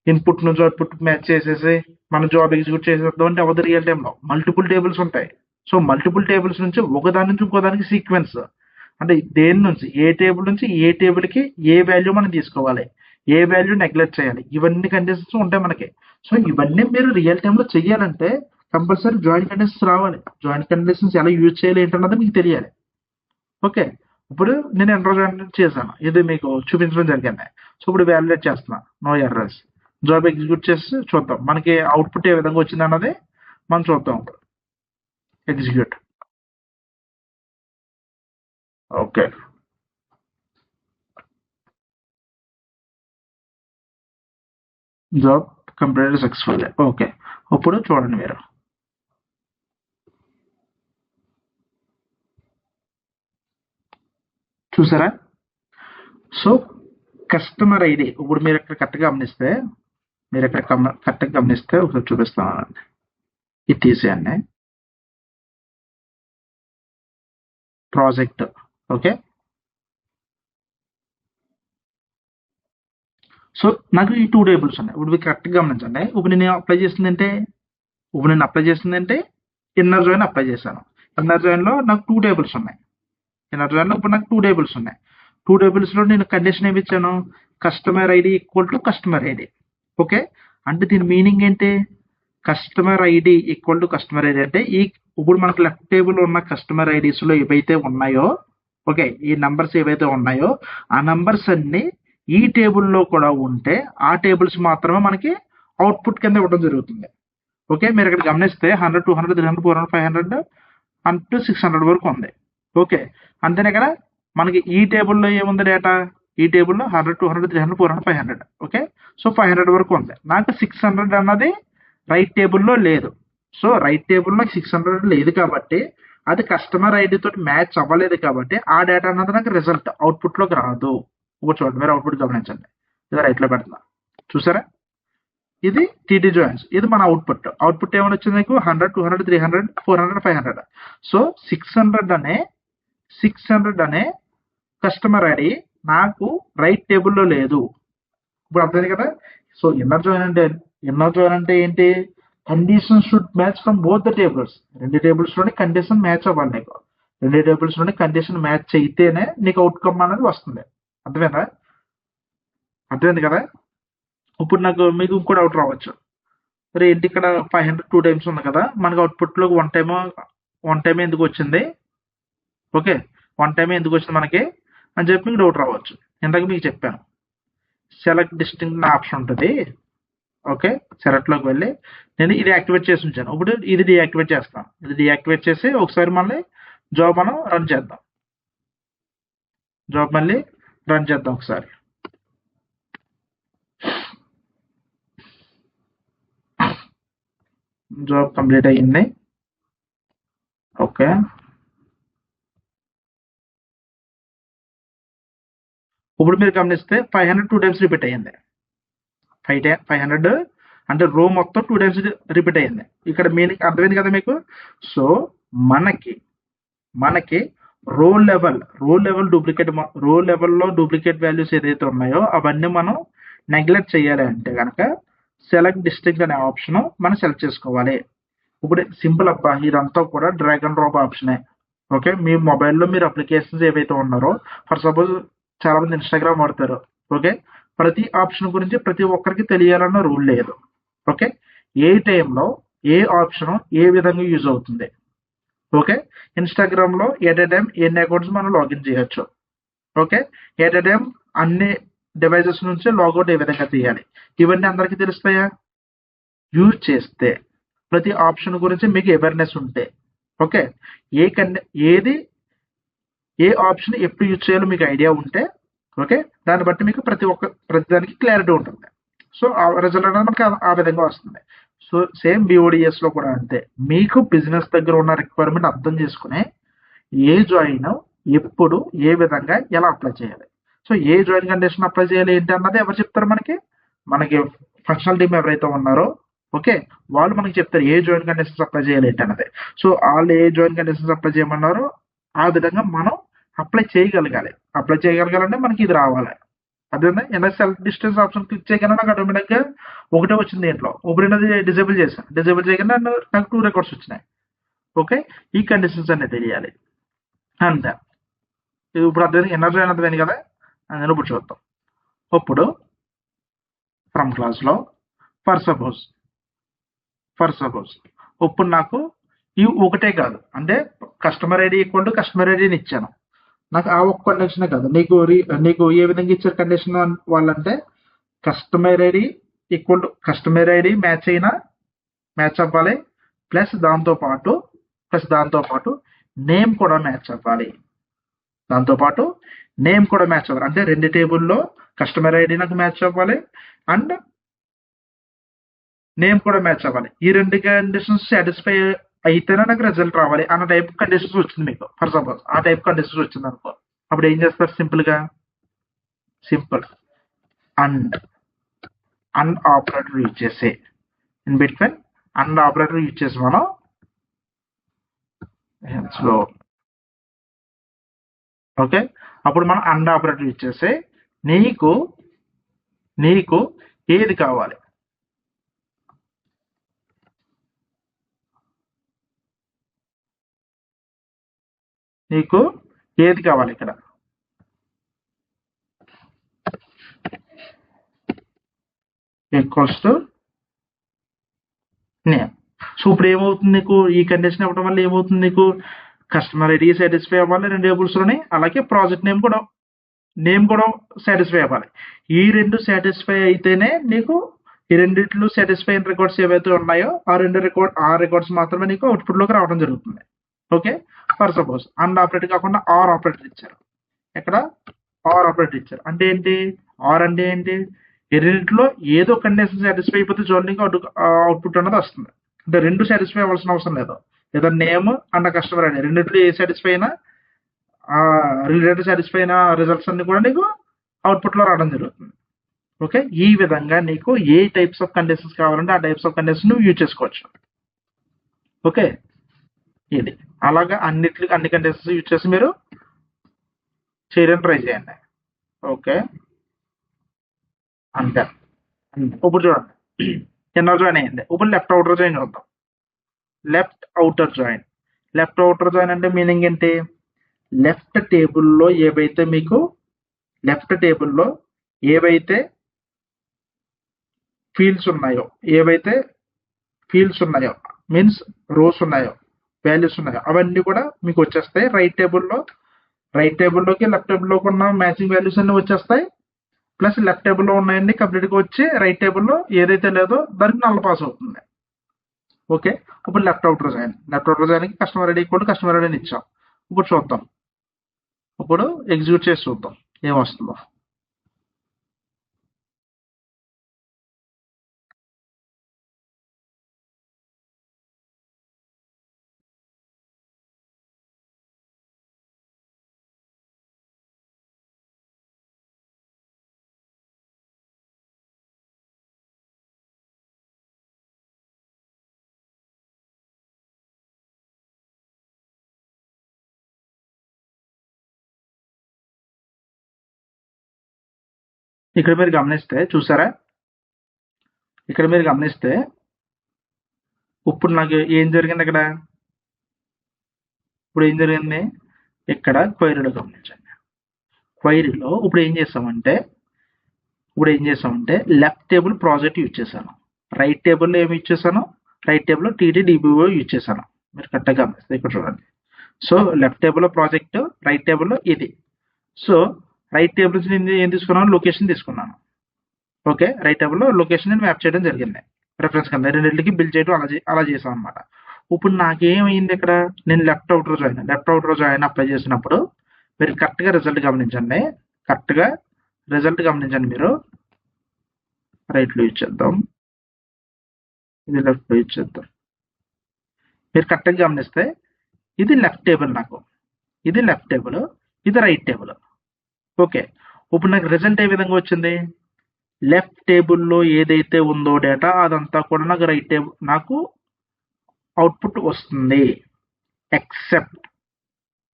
ఇన్పుట్ నుంచి అవుట్పుట్ మ్యాచ్ చేసేసి మన జాబ్ ఎగ్జిక్యూట్ చేసేద్దాం అంటే అవ్వదు. రియల్ టైంలో మల్టిపుల్ టేబుల్స్ ఉంటాయి. సో మల్టిపుల్ టేబుల్స్ నుంచి ఒకదాని నుంచి ఇంకో దానికి సీక్వెన్స్ అంటే దేని నుంచి ఏ టేబుల్ నుంచి ఏ టేబుల్ కి ఏ వాల్యూ మనం తీసుకోవాలి, ఏ వాల్యూ నెగ్లెక్ట్ చేయాలి, ఇవన్నీ కండిషన్స్ ఉంటాయి మనకి. సో ఇవన్నీ మీరు రియల్ టైంలో చెయ్యాలంటే కంపల్సరీ జాయిన్ కండిషన్స్ రావాలి. జాయిన్ కండిషన్స్ ఎలా యూజ్ చేయాలి ఏంటన్నది మీకు తెలియాలి. ఓకే, ఇప్పుడు నేను ఎన్రోల్ చేశాను, ఇది మీకు చూపించడం జరిగింది. సో ఇప్పుడు వ్యాలిడేట్ చేస్తున్నా, నో ఎర్రర్స్. జాబ్ ఎగ్జిక్యూట్ చేసి చూద్దాం మనకి అవుట్పుట్ ఏ విధంగా వచ్చింది అన్నది మనం చూద్దాం. Execute. Okay, job complete successful. Okay, ఇప్పుడు చూడండి మీరు చూసారా. సో కస్టమర్ ఐడి ఇప్పుడు మీరు ఇక్కడ కరెక్ట్గా గమనిస్తే ఒకసారి చూపిస్తానండి. ఇది తీసేయండి. ప్రాజెక్ట్. ఓకే, సో నాకు ఈ 2 టేబుల్స్ ఉన్నాయి. ఇప్పుడు మీరు కరెక్ట్గా గమనించండి. ఇప్పుడు నేను అప్లై చేసిందంటే ఇన్నర్ జాయిన్ అప్లై చేశాను. ఇన్నర్ జాయిన్లో నాకు 2 టేబుల్స్ ఉన్నాయి. ఇప్పుడు నాకు 2 టేబుల్స్ ఉన్నాయి. 2 టేబుల్స్లో నేను కండిషన్ ఏమి ఇచ్చాను? Customer ID equal to customer ID. Okay, అంటే దీని మీనింగ్ ఏంటి? Customer ID equal to customer ID అంటే ఇప్పుడు మనకు లెఫ్ట్ టేబుల్ ఉన్న కస్టమర్ ఐడీస్లో ఏవైతే ఉన్నాయో, ఓకే, ఈ నంబర్స్ ఏవైతే ఉన్నాయో ఆ నంబర్స్ అన్ని ఈ టేబుల్లో కూడా ఉంటే ఆ టేబుల్స్ మాత్రమే మనకి అవుట్పుట్ కింద ఇవ్వడం జరుగుతుంది. ఓకే, మీరు ఇక్కడ గమనిస్తే 100, 200, 300, 400, 500 అప్ టు 600 వరకు ఉంది. ఓకే, అంతేనే కదా. మనకి ఈ టేబుల్లో ఏముంది డేటా? ఈ టేబుల్లో 100, 200, 300, 400, 500. ఓకే, సో 500 వరకు ఉంది. నాకు 600 అన్నది రైట్ టేబుల్లో లేదు. సో రైట్ టేబుల్లో 600 లేదు కాబట్టి అది కస్టమర్ ఐడి తోటి మ్యాచ్ అవ్వలేదు కాబట్టి ఆ డేటా అన్నది నాకు రిజల్ట్ అవుట్పుట్లోకి రాదు. ఇప్పుడు చూడండి, మీరు అవుట్పుట్ గమనించండి. ఇది రైట్లో పెడుతున్నా, చూసారా. ఇది టీటీ జాయిన్స్, ఇది మన అవుట్పుట్ ఏమైనా వచ్చింది మీకు 100, 200, 300, 400, 500. సో 600 600 అనే కస్టమర్ ఐడి నాకు రైట్ టేబుల్లో లేదు. ఇప్పుడు అర్థమైంది కదా. సో ఇన్నర్ జాయిన్ అంటే ఏంటి? Condition should match from both the tables. రెండు టేబుల్స్ లోని కండిషన్ మ్యాచ్ అవ్వాలి నీకు. రెండు టేబుల్స్ లోని కండిషన్ మ్యాచ్ అయితేనే నీకు అవుట్కమ్ అనేది వస్తుంది. అర్థమైంది కదా. ఇప్పుడు మీకు ఇంకో డౌట్ రావచ్చు, మరి ఏంటి ఇక్కడ 500 2 టైమ్స్ ఉంది కదా, మనకు అవుట్పుట్ లో వన్ టైమ్ ఎందుకు వచ్చింది? ఓకే, వన్ టైం ఎందుకు వచ్చింది మనకి అని చెప్పి మీకు డౌట్ రావచ్చు. ఇందాక మీకు చెప్పాను, సెలెక్ట్ డిస్టింక్ట్ ఆప్షన్ ఉంటుంది. ఓకే, సెలెక్ట్ లోకి వెళ్ళి నేను ఇది యాక్టివేట్ చేసి ఉంచాను. ఇప్పుడు ఇది డీయాక్టివేట్ చేస్తాను. ఇది డీయాక్టివేట్ చేసి ఒకసారి మళ్ళీ జాబ్ మనం రన్ చేద్దాం. ఒకసారి. జాబ్ కంప్లీట్ అయ్యింది. ఓకే, ఇప్పుడు మీరు గమనిస్తే 500 2 టైమ్స్ రిపీట్ అయ్యింది. 500 అంటే రో మొత్తం 2 టైమ్స్ రిపీట్ అయ్యింది. ఇక్కడ మీనింగ్ అర్థమైంది కదా మీకు. సో మనకి రో లెవెల్లో డూప్లికేట్ వాల్యూస్ ఏదైతే ఉన్నాయో అవన్నీ మనం నెగ్లెక్ట్ చేయాలి అంటే కనుక సెలెక్ట్ డిస్ట్రిక్ట్ అనే ఆప్షన్ మనం సెలెక్ట్ చేసుకోవాలి. ఇప్పుడు సింపుల్ అబ్బా, ఇదంతా కూడా డ్రాగ్ అండ్ డ్రాప్ ఆప్షనే. ఓకే, మీ మొబైల్లో మీరు అప్లికేషన్స్ ఏవైతే ఉన్నారో, ఫర్ సపోజ్ చాలా మంది ఇన్స్టాగ్రామ్ వాడతారు. ఓకే, ప్రతి ఆప్షన్ గురించి ప్రతి ఒక్కరికి తెలియాలన్న రూల్ లేదు. ఓకే, ఏ టైంలో ఏ ఆప్షన్ ఏ విధంగా యూజ్ అవుతుంది. ఓకే, ఇన్స్టాగ్రామ్ లో ఎట్ ఏ టైం ఎన్ని అకౌంట్స్ మనం లాగిన్ చేయొచ్చు. ఓకే, ఎట్ ఏ టైం అన్ని డివైజెస్ నుంచి లాగౌట్ ఏ విధంగా తీయాలి, ఇవన్నీ అందరికీ తెలుస్తాయా? యూజ్ చేస్తే ప్రతి ఆప్షన్ గురించి మీకు అవేర్నెస్ ఉంటే, ఓకే, ఏ ఆప్షన్ ఎప్పుడు యూజ్ చేయాలో మీకు ఐడియా ఉంటే, ఓకే, దాన్ని బట్టి మీకు ప్రతి దానికి క్లారిటీ ఉంటుంది. సో ఆ రిజల్ట్ అనేది మనకి ఆ విధంగా వస్తుంది. సో సేమ్ BODS లో కూడా అంతే. మీకు బిజినెస్ దగ్గర ఉన్న రిక్వైర్మెంట్ అర్థం చేసుకుని ఏ జాయిన్ ఎప్పుడు ఏ విధంగా ఎలా అప్లై చేయాలి, సో ఏ జాయిన్ కండిషన్ అప్లై చేయాలి ఏంటి అన్నది ఎవరు చెప్తారు? మనకి ఫంక్షనల్ టీమ్ ఎవరైతే ఉన్నారో, ఓకే, వాళ్ళు మనకి చెప్తారు ఏ జాయిన్ కండిషన్స్ అప్లై చేయాలి ఏంటి అన్నది. సో వాళ్ళు ఏ జాయిన్ కండిషన్స్ అప్లై చేయమన్నారో ఆ విధంగా మనం అప్లై చేయగలగాలంటే మనకి ఇది రావాలి. అదే సెల్ఫ్ డిస్టెన్స్ ఆప్షన్ క్లిక్ చేయగానే నాకు ఆటోమేటిక్ గా ఒకటే వచ్చింది దీంట్లో. ఇప్పుడు డిజేబుల్ చేశాను. డిజేబుల్ చేయగానే నాకు 2 రికార్డ్స్ వచ్చినాయి. ఓకే, ఈ కండిషన్స్ అన్ని తెలియాలి అంతే. ఇప్పుడు అర్థమైంది, ఇన్నర్ జాయిన్ అర్థమైంది కదా. నేను ఇప్పుడు చూద్దాం. ఇప్పుడు ఫ్రమ్ క్లాస్ లో ఫర్ సపోజ్ ఇప్పుడు నాకు ఇవి ఒకటే కాదు, అంటే customer ID equal to customer ఐడిని ఇచ్చాను. నాకు ఆ ఒక్క కండిషనే కాదు, నీకు ఏ విధంగా ఇచ్చారు కండిషన్ వాళ్ళంటే customer ID equal to customer ID match అవ్వాలి, ప్లస్ దాంతో పాటు నేమ్ కూడా మ్యాచ్ అవ్వాలి. అంటే రెండు టేబుల్లో కస్టమర్ ఐడి నాకు మ్యాచ్ అవ్వాలి అండ్ నేమ్ కూడా మ్యాచ్ అవ్వాలి. ఈ రెండు కండిషన్స్ సాటిస్ఫై అయితేనే నాకు రిజల్ట్ రావాలి అన్న టైప్ కండిషన్స్ వచ్చింది మీకు. ఫర్ సపోజ్ ఆ టైప్ కండిషన్స్ వచ్చింది అనుకో, అప్పుడు ఏం చేస్తారు? సింపుల్ అండ్ ఆపరేటర్ యూజ్ చేసి in between and operator use చేసి మనం స్లో. ఓకే, అప్పుడు మనం అండ్ ఆపరేటర్ యూజ్ చేసి నీకు ఏది కావాలి, ఇక్కడ ఈక్వల్స్ టు నేమ్. సో ఇప్పుడు ఏమవుతుంది నీకు, ఈ కండిషన్ ఇవ్వడం వల్ల ఏమవుతుంది నీకు, కస్టమర్ ఐడి సాటిస్ఫై అవ్వాలి రెండు టేబుల్స్ లోనే, అలాగే ప్రాజెక్ట్ నేమ్ కూడా సాటిస్ఫై అవ్వాలి. ఈ రెండు సాటిస్ఫై అయితేనే నీకు ఈ రెండిట్లో సాటిస్ఫై అయిన రికార్డ్స్ ఏవైతే ఉన్నాయో ఆ రికార్డ్స్ మాత్రమే నీకు అవుట్పుట్ లోకి రావడం జరుగుతుంది. Okay, for suppose and operator కాకుండా ఆర్ ఆపరేటర్ ఇచ్చారు. ఇక్కడ ఆర్ ఆపరేటర్ ఇచ్చారు అంటే ఏంటి? ఆర్ అంటే ఏంటి? ఈ రెండింటిలో ఏదో కండిషన్ సాటిస్ఫై అయిపోతే చాలు నీకు అవుట్పుట్ అన్నది వస్తుంది. అంటే రెండు సాటిస్ఫై అవ్వాల్సిన అవసరం లేదు. లేదా నేమ్ అండ్ కస్టమర్ ఐడి రెండింటిలో ఏ సాటిస్ఫై అయినా రిలేటెడ్ సాటిస్ఫై అయిన రిజల్ట్స్ అన్ని కూడా నీకు అవుట్పుట్ లో రావడం జరుగుతుంది. ఓకే, ఈ విధంగా నీకు ఏ టైప్స్ ఆఫ్ కండిషన్స్ కావాలంటే ఆ టైప్స్ ఆఫ్ కండిషన్ నువ్వు యూజ్ చేసుకోవచ్చు. ఓకే, ఇది అలాగా అన్ని కండిషన్స్ యూజ్ చేసి మీరు చేయడానికి ట్రై చేయండి. ఓకే, అంతే అంతే. ఇప్పుడు చూడండి, ఇన్నర్ జాయిన్ అయ్యింది. ఇప్పుడు లెఫ్ట్ అవుటర్ జాయిన్ చూద్దాం. Left outer join. Left outer join అంటే మీనింగ్ ఏంటి? లెఫ్ట్ టేబుల్లో ఏవైతే మీకు లెఫ్ట్ టేబుల్లో ఏవైతే ఫీల్డ్స్ ఉన్నాయో, ఏవైతే ఫీల్డ్స్ ఉన్నాయో మీన్స్ రోస్ ఉన్నాయో, వాల్యూస్ ఉన్నాయో అవన్నీ కూడా మీకు వచ్చేస్తాయి. రైట్ టేబుల్లోకి లెఫ్ట్ టేబుల్లోకి ఉన్న మ్యాచింగ్ వాల్యూస్ అన్ని వచ్చేస్తాయి. ప్లస్ లెఫ్ట్ టేబుల్లో ఉన్నాయన్నీ కంప్లీట్గా వచ్చి రైట్ టేబుల్లో ఏదైతే లేదో దానికి నల్ పాస్ అవుతుంది. ఓకే, ఇప్పుడు left outer join. Left outer జాయిన్కి కస్టమర్ ఐడి కూడా కస్టమర్ ఐడిని ఇచ్చాం. ఇప్పుడు చూద్దాం, ఇప్పుడు ఎగ్జిక్యూట్ చేసి చూద్దాం ఏమొస్తుందో. ఇక్కడ మీరు గమనిస్తే చూసారా, ఇక్కడ మీరు గమనిస్తే ఇప్పుడు నాకు ఏం జరిగింది ఇక్కడ? ఇప్పుడు ఏం జరిగింది? ఇక్కడ క్వైరీలో గమనించండి. క్వైరీలో ఇప్పుడు ఏం చేసామంటే లెఫ్ట్ టేబుల్ ప్రాజెక్ట్ యూజ్ చేశాను. రైట్ టేబుల్లో ఏమి యూజ్ చేశాను? రైట్ టేబుల్లో TTDBO యూజ్ చేశాను. మీరు కరెక్ట్గా గమనిస్తే ఇక్కడ చూడండి. సో లెఫ్ట్ టేబుల్లో ప్రాజెక్ట్, రైట్ టేబుల్లో ఇది. సో రైట్ టేబుల్ నుంచి నేను ఏం తీసుకున్నాను? లొకేషన్ తీసుకున్నాను. ఓకే, రైట్ టేబుల్లో లొకేషన్ నేను మ్యాప్ చేయడం జరిగింది. రెఫరెన్స్ కింద రెండింటికి బిల్ చేయడం అలా చేసాం అనమాట. ఇప్పుడు నాకేమైంది ఇక్కడ? నేను లెఫ్ట్ అవుటర్ జాయిన్ అప్లై చేసినప్పుడు మీరు కరెక్ట్గా రిజల్ట్ గమనించండి. మీరు రైట్లో యూజ్ చేద్దాం, ఇది లెఫ్ట్లో యూజ్ చేద్దాం. మీరు కరెక్ట్గా గమనిస్తే ఇది లెఫ్ట్ టేబుల్, నాకు ఇది లెఫ్ట్ టేబుల్, ఇది రైట్ టేబుల్. ఓకే, ఇప్పుడు నాకు రిజల్ట్ ఏ విధంగా వచ్చింది? లెఫ్ట్ టేబుల్లో ఏదైతే ఉందో డేటా అదంతా కూడా నాకు రైట్ టేబుల్ నాకు అవుట్పుట్ వస్తుంది,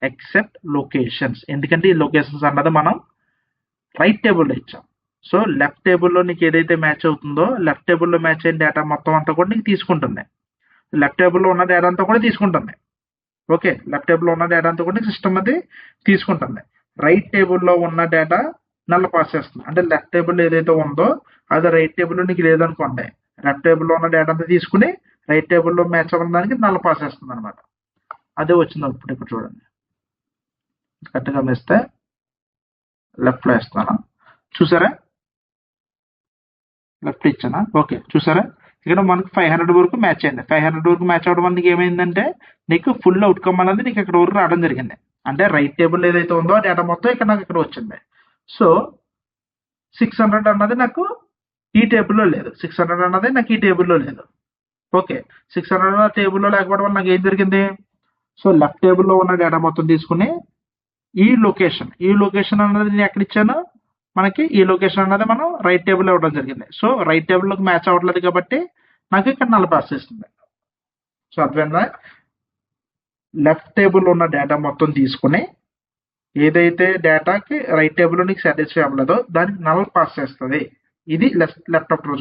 ఎక్సెప్ట్ లొకేషన్స్. ఎందుకంటే ఈ లొకేషన్స్ అన్నది మనం రైట్ టేబుల్లో ఇచ్చాం. సో లెఫ్ట్ టేబుల్లో నీకు ఏదైతే మ్యాచ్ అవుతుందో లెఫ్ట్ టేబుల్లో మ్యాచ్ అయిన డేటా మొత్తం అంతా కూడా నీకు తీసుకుంటుంది. లెఫ్ట్ టేబుల్లో ఉన్న డేటా అంతా కూడా తీసుకుంటుంది. ఓకే, లెఫ్ట్ టేబుల్లో ఉన్న డేటా అంతా కూడా సిస్టమ్ అది తీసుకుంటుంది. రైట్ టేబుల్లో ఉన్న డేటా నల్ల పాస్ చేస్తుంది. అంటే లెఫ్ట్ టేబుల్ ఏదైతే ఉందో అది రైట్ టేబుల్లో నీకు లేదనుకోండి, లెఫ్ట్ టేబుల్లో ఉన్న డేటా అంతా తీసుకుని రైట్ టేబుల్లో మ్యాచ్ అవ్వడం దానికి నల్ల పాస్ చేస్తుంది అనమాట. అదే వచ్చింది అవుట్పుట్. ఇక్కడ చూడండి, కరెక్ట్గా వేస్తే లెఫ్ట్లో వేస్తాను. చూసారా, లెఫ్ట్ ఇచ్చానా? ఓకే, చూసారా ఇక్కడ మనకు 500 వరకు మ్యాచ్ అయింది. 500 వరకు మ్యాచ్ అవ్వడం వల్ల ఏమైందంటే నీకు ఫుల్ అవుట్కమ్ అనేది నీకు ఇక్కడ వరకు రావడం జరిగింది. అంటే రైట్ టేబుల్ ఏదైతే ఉందో ఆ డేటా మొత్తం ఇక్కడ నాకు ఇక్కడ వచ్చింది. సో 600 అన్నది నాకు ఈ టేబుల్లో లేదు. 600 అన్నది నాకు ఈ టేబుల్లో లేదు. ఓకే, 600 టేబుల్లో లేకపోవడం వల్ల నాకు ఏం జరిగింది? సో లెఫ్ట్ టేబుల్లో ఉన్న డేటా మొత్తం తీసుకుని ఈ లొకేషన్ అన్నది నేను ఎక్కడ ఇచ్చాను? మనకి ఈ లొకేషన్ అన్నది మనం రైట్ టేబుల్ ఇవ్వడం జరిగింది. సో రైట్ టేబుల్లోకి మ్యాచ్ అవ్వట్లేదు కాబట్టి నాకు ఇక్కడ నల్ పాస్ చేస్తుంది. సో అర్థమైందా? లెఫ్ట్ టేబుల్ ఉన్న డేటా మొత్తం తీసుకుని ఏదైతే డేటాకి రైట్ టేబుల్లో నీకు సాటిస్ఫై అవ్వలేదో దానికి నల్ పాస్ చేస్తుంది. ఇది లెఫ్ట్ అవుటర్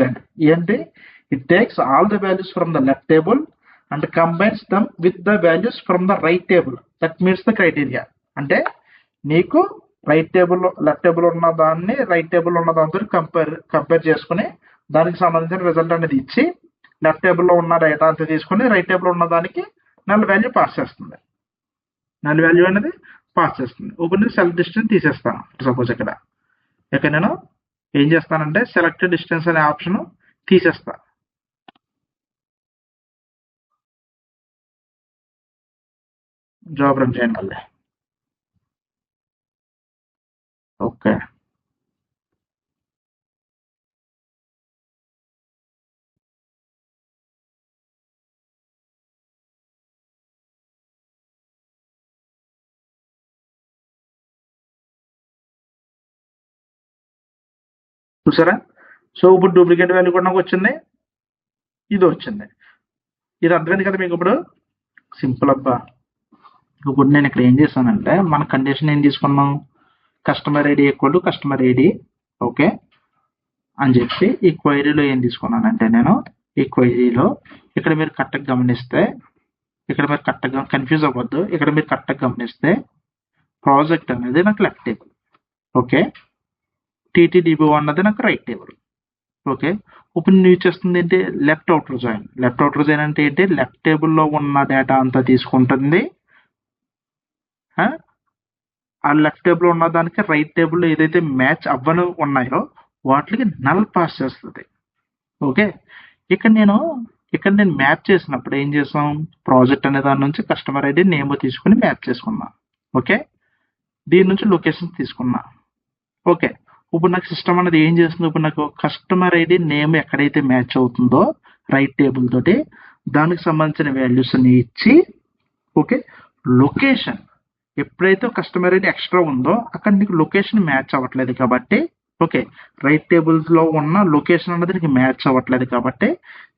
జాయిన్. ఏంటి? It takes all the values from the left table and combines them with the values from the right table that meets the criteria. అంటే నీకు లెఫ్ట్ టేబుల్ ఉన్న దాన్ని right table ఉన్న దాంతో compare చేసుకుని దానికి సంబంధించిన రిజల్ట్ అనేది ఇచ్చి లెఫ్ట్ టేబుల్లో ఉన్న డేటా అంతా తీసుకుని రైట్ టేబుల్ ఉన్న దానికి నల్ వాల్యూ పాస్ చేస్తుంది. ఇప్పుడు సెలెక్ట్ డిస్టెన్స్ తీసేస్తాను. సపోజ్ ఇక్కడ నేను ఏం చేస్తానంటే సెలెక్ట్ డిస్టెన్స్ అనే ఆప్షన్ తీసేస్తా. జాబ్ రన్ చేయండి మళ్ళీ. ఓకే, చూసారా? సో ఇప్పుడు డూప్లికేట్ వాల్యూ కూడా నాకు వచ్చింది, ఇది వచ్చింది. ఇది అర్థమైంది కదా మీకు? ఇప్పుడు సింపుల్ అబ్బా. ఇప్పుడు నేను ఇక్కడ ఏం చేశానంటే మన కండిషన్ ఏం తీసుకున్నాం, customer ID equal to customer ID okay అని చెప్పి ఈ క్వైరీలో ఏం తీసుకున్నానంటే నేను ఈ క్వైరీలో ఇక్కడ మీరు కరెక్ట్గా గమనిస్తే, ఇక్కడ మీరు కరెక్ట్గా కన్ఫ్యూజ్ అవ్వద్దు, ఇక్కడ మీరు కరెక్ట్గా గమనిస్తే ప్రాజెక్ట్ అనేది నాకు లెఫ్ట్ టేబుల్ ఓకే, టీటీడీబీ అన్నది నాకు రైట్ టేబుల్ ఓకే. ఇప్పుడు నేను యూజ్ చేస్తుంది ఏంటి, left outer join. Left outer join అంటే ఏంటి, లెఫ్ట్ టేబుల్లో ఉన్న డేటా అంతా తీసుకుంటుంది, ఆ లెఫ్ట్ టేబుల్ ఉన్న దానికి రైట్ టేబుల్లో ఏదైతే మ్యాచ్ అవ్వను ఉన్నాయో వాటికి నల్ పాస్ చేస్తుంది ఓకే. ఇక్కడ నేను మ్యాచ్ చేసినప్పుడు ఏం చేసాం, ప్రాజెక్ట్ అనే దాని నుంచి కస్టమర్ ఐడి నేమ్ తీసుకుని మ్యాచ్ చేసుకున్నా ఓకే, దీని నుంచి లొకేషన్ తీసుకున్నా ఓకే. ఇప్పుడు నాకు సిస్టమ్ అనేది ఏం చేస్తుంది, ఇప్పుడు నాకు కస్టమర్ ఐడి నేమ్ ఎక్కడైతే మ్యాచ్ అవుతుందో రైట్ టేబుల్ తోటి దానికి సంబంధించిన వాల్యూస్ ని ఇచ్చి ఓకే, లొకేషన్ ఎప్పుడైతే కస్టమర్ ఐడి ఎక్స్ట్రా ఉందో అక్కడ నీకు లొకేషన్ మ్యాచ్ అవ్వట్లేదు కాబట్టి ఓకే, రైట్ టేబుల్స్ లో ఉన్న లొకేషన్ అనేది నీకు మ్యాచ్ అవ్వట్లేదు కాబట్టి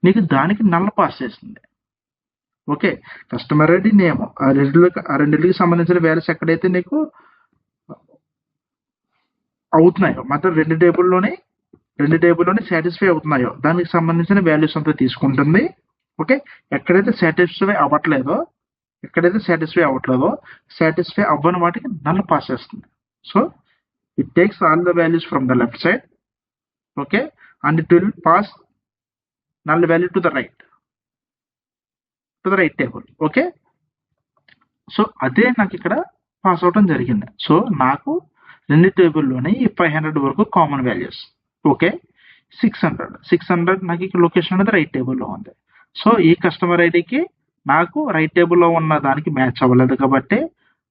నీకు దానికి నల్ల పాస్ చేస్తుంది ఓకే. కస్టమర్ ఐడి నేమ్ ఆ రెండింటికి సంబంధించిన వాల్యూస్ ఎక్కడైతే నీకు అవుతున్నాయో మాత్రం రెండు టేబుల్లోనే సాటిస్ఫై అవుతున్నాయో దానికి సంబంధించిన వాల్యూస్ అంతా తీసుకుంటుంది ఓకే. ఎక్కడైతే సాటిస్ఫై అవ్వట్లేదో సాటిస్ఫై అవ్వని వాటికి నల్ పాస్ చేస్తుంది. So it takes all the values from the left side okay and it will pass null value to the right table okay. So అదే నాకు ఇక్కడ పాస్ అవటం జరిగింది. సో నాకు రెండు టేబుల్లోనే ఈ 500 వరకు కామన్ వాల్యూస్ ఓకే. 600 నాకు ఇక్కడ లొకేషన్ అనేది రైట్ టేబుల్లో ఉంది. సో ఈ కస్టమర్ ఐడికి నాకు రైట్ టేబుల్లో ఉన్న దానికి మ్యాచ్ అవ్వలేదు కాబట్టి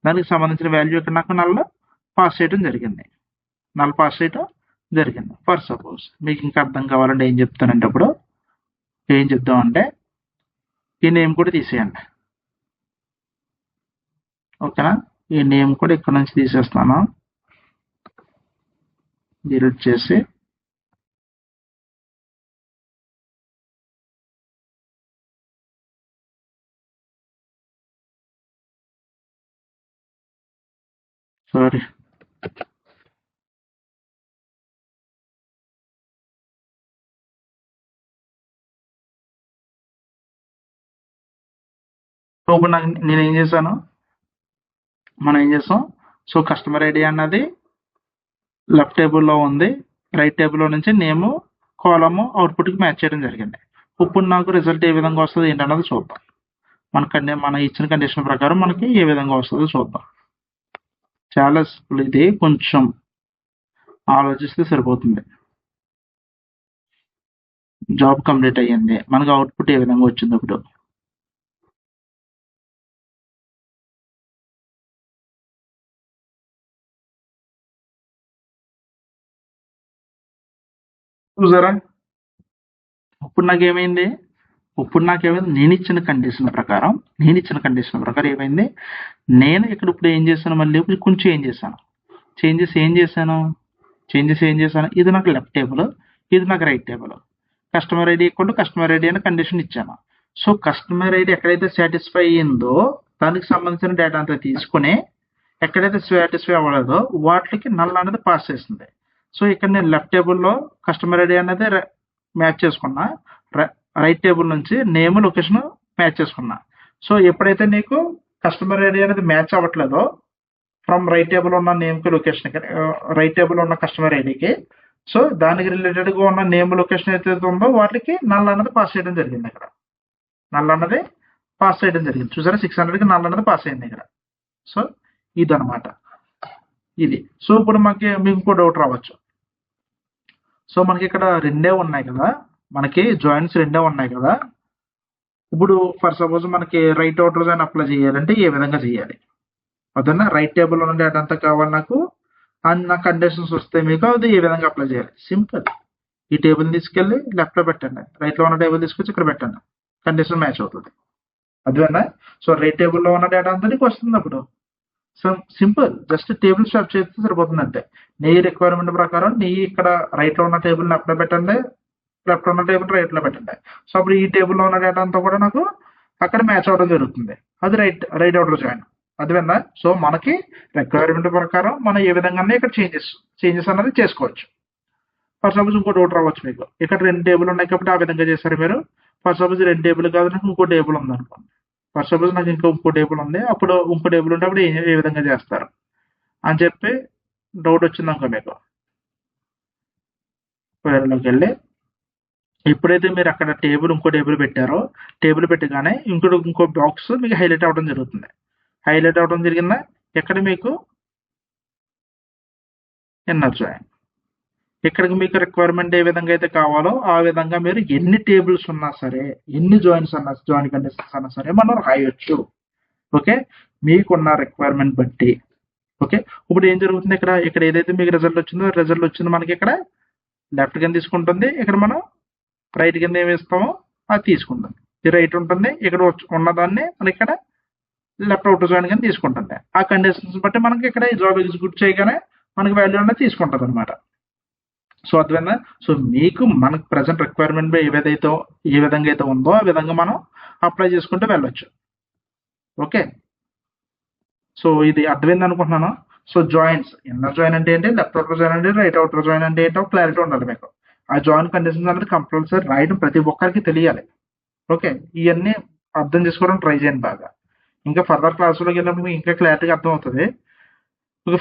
దానికి సంబంధించిన వాల్యూ ఇక్కడ నాకు నల్ పాస్ చేయడం జరిగింది. ఫర్ సపోజ్ మీకు ఇంకా అర్థం కావాలంటే ఏం చెప్తానంటే అప్పుడు ఏం చెప్తామంటే ఈ నేమ్ కూడా తీసేయండి ఓకేనా. ఈ నేమ్ కూడా ఇక్కడ నుంచి తీసేస్తాను, డిలీట్ చేసి సారీ ఇప్పుడు నేను ఏం చేశాను, మనం ఏం చేసాం, సో కస్టమర్ ఐడి అన్నది లెఫ్ట్ టేబుల్లో ఉంది, రైట్ టేబుల్లో నుంచి నేమ్ కాలము అవుట్పుట్కి మ్యాచ్ చేయడం జరిగింది. ఇప్పుడు నాకు రిజల్ట్ ఏ విధంగా వస్తుంది ఏంటన్నది చూద్దాం. మన ఇచ్చిన కండిషన్ ప్రకారం మనకి ఏ విధంగా వస్తుందో చూద్దాం. చాలా సింపుల్, ఇది కొంచెం ఆలోచిస్తే సరిపోతుంది. జాబ్ కంప్లీట్ అయ్యింది, మనకు అవుట్పుట్ ఏ విధంగా వచ్చింది ఇప్పుడు చూసారా. ఇప్పుడు నాకేమైంది, నేను ఇచ్చిన కండిషన్ ప్రకారం ఏమైంది, నేను ఇక్కడ ఇప్పుడు ఏం చేశాను, మళ్ళీ ఇప్పుడు కొంచెం చేంజెస్ ఏం చేశాను, ఇది నాకు లెఫ్ట్ టేబుల్, ఇది నాకు right table. Customer ID equal to customer ID అని కండిషన్ ఇచ్చాను. సో కస్టమర్ ఐడి ఎక్కడైతే సాటిస్ఫై అయ్యిందో దానికి సంబంధించిన డేటా అంతా తీసుకుని ఎక్కడైతే సాటిస్ఫై అవ్వలేదో వాటికి నల్ అనేది పాస్ చేస్తుంది. సో ఇక్కడ నేను లెఫ్ట్ టేబుల్లో కస్టమర్ ఐడి అనేది మ్యాచ్ చేసుకున్నా, రైట్ టేబుల్ నుంచి నేమ్ లొకేషన్ మ్యాచ్ చేసుకున్నా. సో ఎప్పుడైతే నీకు కస్టమర్ ఐడి అనేది మ్యాచ్ అవ్వట్లేదో ఫ్రమ్ రైట్ టేబుల్ ఉన్న నేమ్కి లొకేషన్కి, రైట్ టేబుల్ ఉన్న కస్టమర్ ఐడికి, సో దానికి రిలేటెడ్గా ఉన్న నేమ్ లొకేషన్ ఏదైతే ఉందో వాటికి నల్ అనేది పాస్ చేయడం జరిగింది. ఇక్కడ చూసారా, 600కి నల్ అనేది పాస్ అయింది ఇక్కడ. సో ఇదనమాట ఇది. సో ఇప్పుడు మీకు ఇంకో డౌట్ రావచ్చు, సో మనకి ఇక్కడ రెండే ఉన్నాయి కదా, మనకి జాయింట్స్ రెండే ఉన్నాయి కదా, ఇప్పుడు ఫర్ సపోజ్ మనకి రైట్ అవుటర్ జాయిన్ అప్లై చేయాలంటే ఏ విధంగా చేయాలి, అదన్నా రైట్ టేబుల్ ఉన్న డేటా అంతా కావాలి నాకు, అన్న కండిషన్స్ వస్తే మీకు అది ఏ విధంగా అప్లై చేయాలి. సింపుల్, ఈ టేబుల్ తీసుకెళ్ళి లెఫ్ట్ లో పెట్టండి, రైట్ లో ఉన్న టేబుల్ తీసుకొచ్చి ఇక్కడ పెట్టండి, కండిషన్ మ్యాచ్ అవుతుంది. అదేనా. సో రైట్ టేబుల్లో ఉన్న డేటా అంతా నీకు వస్తుంది. అప్పుడు so simple, just table swap చేస్తే సరిపోతుంది అంతే. నీ రిక్వైర్మెంట్ ప్రకారం నీ ఇక్కడ రైట్ లో ఉన్న టేబుల్ లెఫ్ట్ లో పెట్టండి, లెఫ్ట్ ఉన్న టేబుల్ రైట్ లో పెట్టండి. సో అప్పుడు ఈ టేబుల్లో ఉన్న డేటా అంతా కూడా నాకు అక్కడ మ్యాచ్ అవడం జరుగుతుంది. అది రైట్ అవుటర్ జాయిన్. అర్థమైందా? సో మనకి రిక్వైర్మెంట్ ప్రకారం మనం ఏ విధంగా ఇక్కడ చేంజెస్ అనేది చేసుకోవచ్చు. ఫర్ సపోజ్ ఇంకో డౌట్ రావచ్చు మీకు, ఇక్కడ 2 టేబుల్ ఉన్నాయి కాబట్టి ఆ విధంగా చేశారు మీరు. ఫర్ సపోజ్ 2 టేబుల్ కాదు, నాకు ఇంకో టేబుల్ ఉంది అనుకోండి. ఫర్ సపోజ్ నాకు ఇంకో టేబుల్ ఉంది, అప్పుడు ఇంకో టేబుల్ ఉంటే అప్పుడు ఏ విధంగా చేస్తారు అని చెప్పి డౌట్ వచ్చింది అనుకో మీకు. లోకి వెళ్ళి ఎప్పుడైతే మీరు అక్కడ ఇంకో టేబుల్ పెట్టారో, టేబుల్ పెట్టగానే ఇంకో బాక్స్ మీకు హైలైట్ అవ్వడం జరుగుతుంది. హైలైట్ అవ్వడం జరిగిందా, ఎక్కడ మీకు ఇన్నర్ జాయిన్. ఇక్కడికి మీకు రిక్వైర్మెంట్ ఏ విధంగా అయితే కావాలో ఆ విధంగా మీరు ఎన్ని టేబుల్స్ ఉన్నా సరే, ఎన్ని జాయిన్ కండిషన్స్ అన్నా సరే మనం రాయొచ్చు. ఓకే, మీకున్న రిక్వైర్మెంట్ బట్టి. ఓకే, ఇప్పుడు ఏం జరుగుతుంది ఇక్కడ ఏదైతే మీకు రిజల్ట్ వచ్చిందో మనకి ఇక్కడ లెఫ్ట్ కింద తీసుకుంటుంది, ఇక్కడ మనం రైట్ కింద ఏమి ఇస్తామో అది తీసుకుంటుంది. ఇది రైట్ ఉంటుంది, ఇక్కడ ఉన్నదాన్ని మనకి ఇక్కడ లెఫ్ట్ అవుట్ జాయిన్ కింద తీసుకుంటుంది. ఆ కండిషన్స్ బట్టి మనకి ఇక్కడ జాబ్ ఎగ్జిక్యూట్ చేయగానే మనకి వాల్యూ అనేది తీసుకుంటుంది అనమాట. సో అర్థమైందా? సో మీకు మనకు ప్రజెంట్ రిక్వైర్మెంట్ ఏ విధంగా అయితే ఉందో ఆ విధంగా మనం అప్లై చేసుకుంటూ వెళ్ళొచ్చు. ఓకే, సో ఇది అర్థమైంది అనుకుంటున్నాను. సో జాయిన్స్, ఇన్నర్ జాయిన్ అంటే ఏంటి, లెఫ్ట్ అవుటర్ జాయిన్ అంటే, రైట్ అవుటర్ జాయిన్ అంటే ఏంటో క్లారిటీ ఉండాలి మీకు. ఆ జాయిన్ కండిషన్స్ అనేది కంపల్సరీ రాయడం ప్రతి ఒక్కరికి తెలియాలి. ఓకే, ఇవన్నీ అర్థం చేసుకోవడం ట్రై చేయండి బాగా. ఇంకా ఫర్దర్ క్లాసులోకి వెళ్ళినప్పుడు మీకు ఇంకా క్లారిటీగా అర్థం అవుతుంది.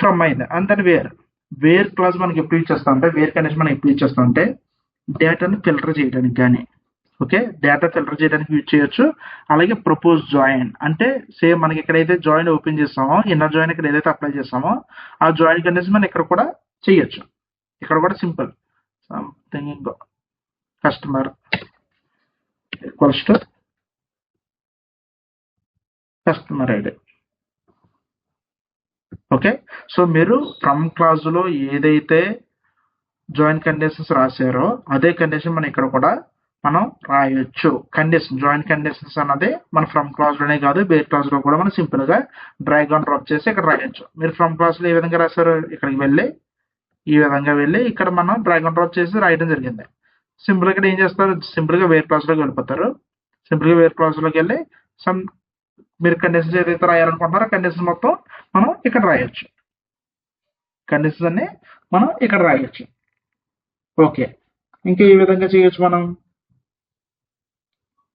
ఫ్రమ్ అయింది అంతే. వేర్ క్లాస్ మనకి ఎప్పుడు యూజ్ చేస్తాం అంటే, వేర్ కండిషన్ మనం ఎప్పుడు యూజ్ చేస్తాం అంటే డేటాని ఫిల్టర్ చేయడానికి కానీ, ఓకే, డేటా ఫిల్టర్ చేయడానికి యూజ్ చేయొచ్చు. అలాగే ప్రపోజ్ జాయిన్ అంటే సేమ్ మనకి ఎక్కడైతే జాయిన్ ఓపెన్ చేస్తామో, ఇన్నర్ జాయిన్ ఇక్కడ ఏదైతే అప్లై చేస్తామో ఆ జాయిన్ కండిషన్ మనం ఇక్కడ కూడా చేయొచ్చు. ఇక్కడ కూడా simple, something customer equals to customer ID. Okay, so మీరు ఫ్రమ్ క్లాజులో ఏదైతే జాయిన్ కండిషన్స్ రాశారో అదే కండిషన్ మనం ఇక్కడ కూడా మనం రాయొచ్చు. జాయిన్ కండిషన్స్ అన్నది మన ఫ్రమ్ క్లాజ్ లోనే కాదు, వేర్ క్లాజ్ లో కూడా మనం సింపుల్ గా డ్రాగ్ అండ్ డ్రాప్ చేసి ఇక్కడ రాయొచ్చు. మీరు ఫ్రమ్ క్లాజ్ లో ఏ విధంగా రాశారు, ఇక్కడికి వెళ్ళి ఈ విధంగా వెళ్ళి ఇక్కడ మనం డ్రాగ్ అండ్ డ్రాప్ చేసి రాయడం జరిగింది. సింపుల్ గా ఏం చేస్తారు, సింపుల్ గా వేర్ క్లాజ్ లోకి వెళ్ళిపోతారు. సింపుల్ గా వేర్ క్లాజ్ లోకి వెళ్ళి మీరు కండిషన్స్ ఏదైతే రాయాలనుకుంటున్నారో కండిషన్ మొత్తం మనం ఇక్కడ రాయొచ్చు. కండిషన్స్ అన్ని మనం ఇక్కడ రాయొచ్చు. ఓకే, ఇంకా ఏ విధంగా చేయొచ్చు మనం,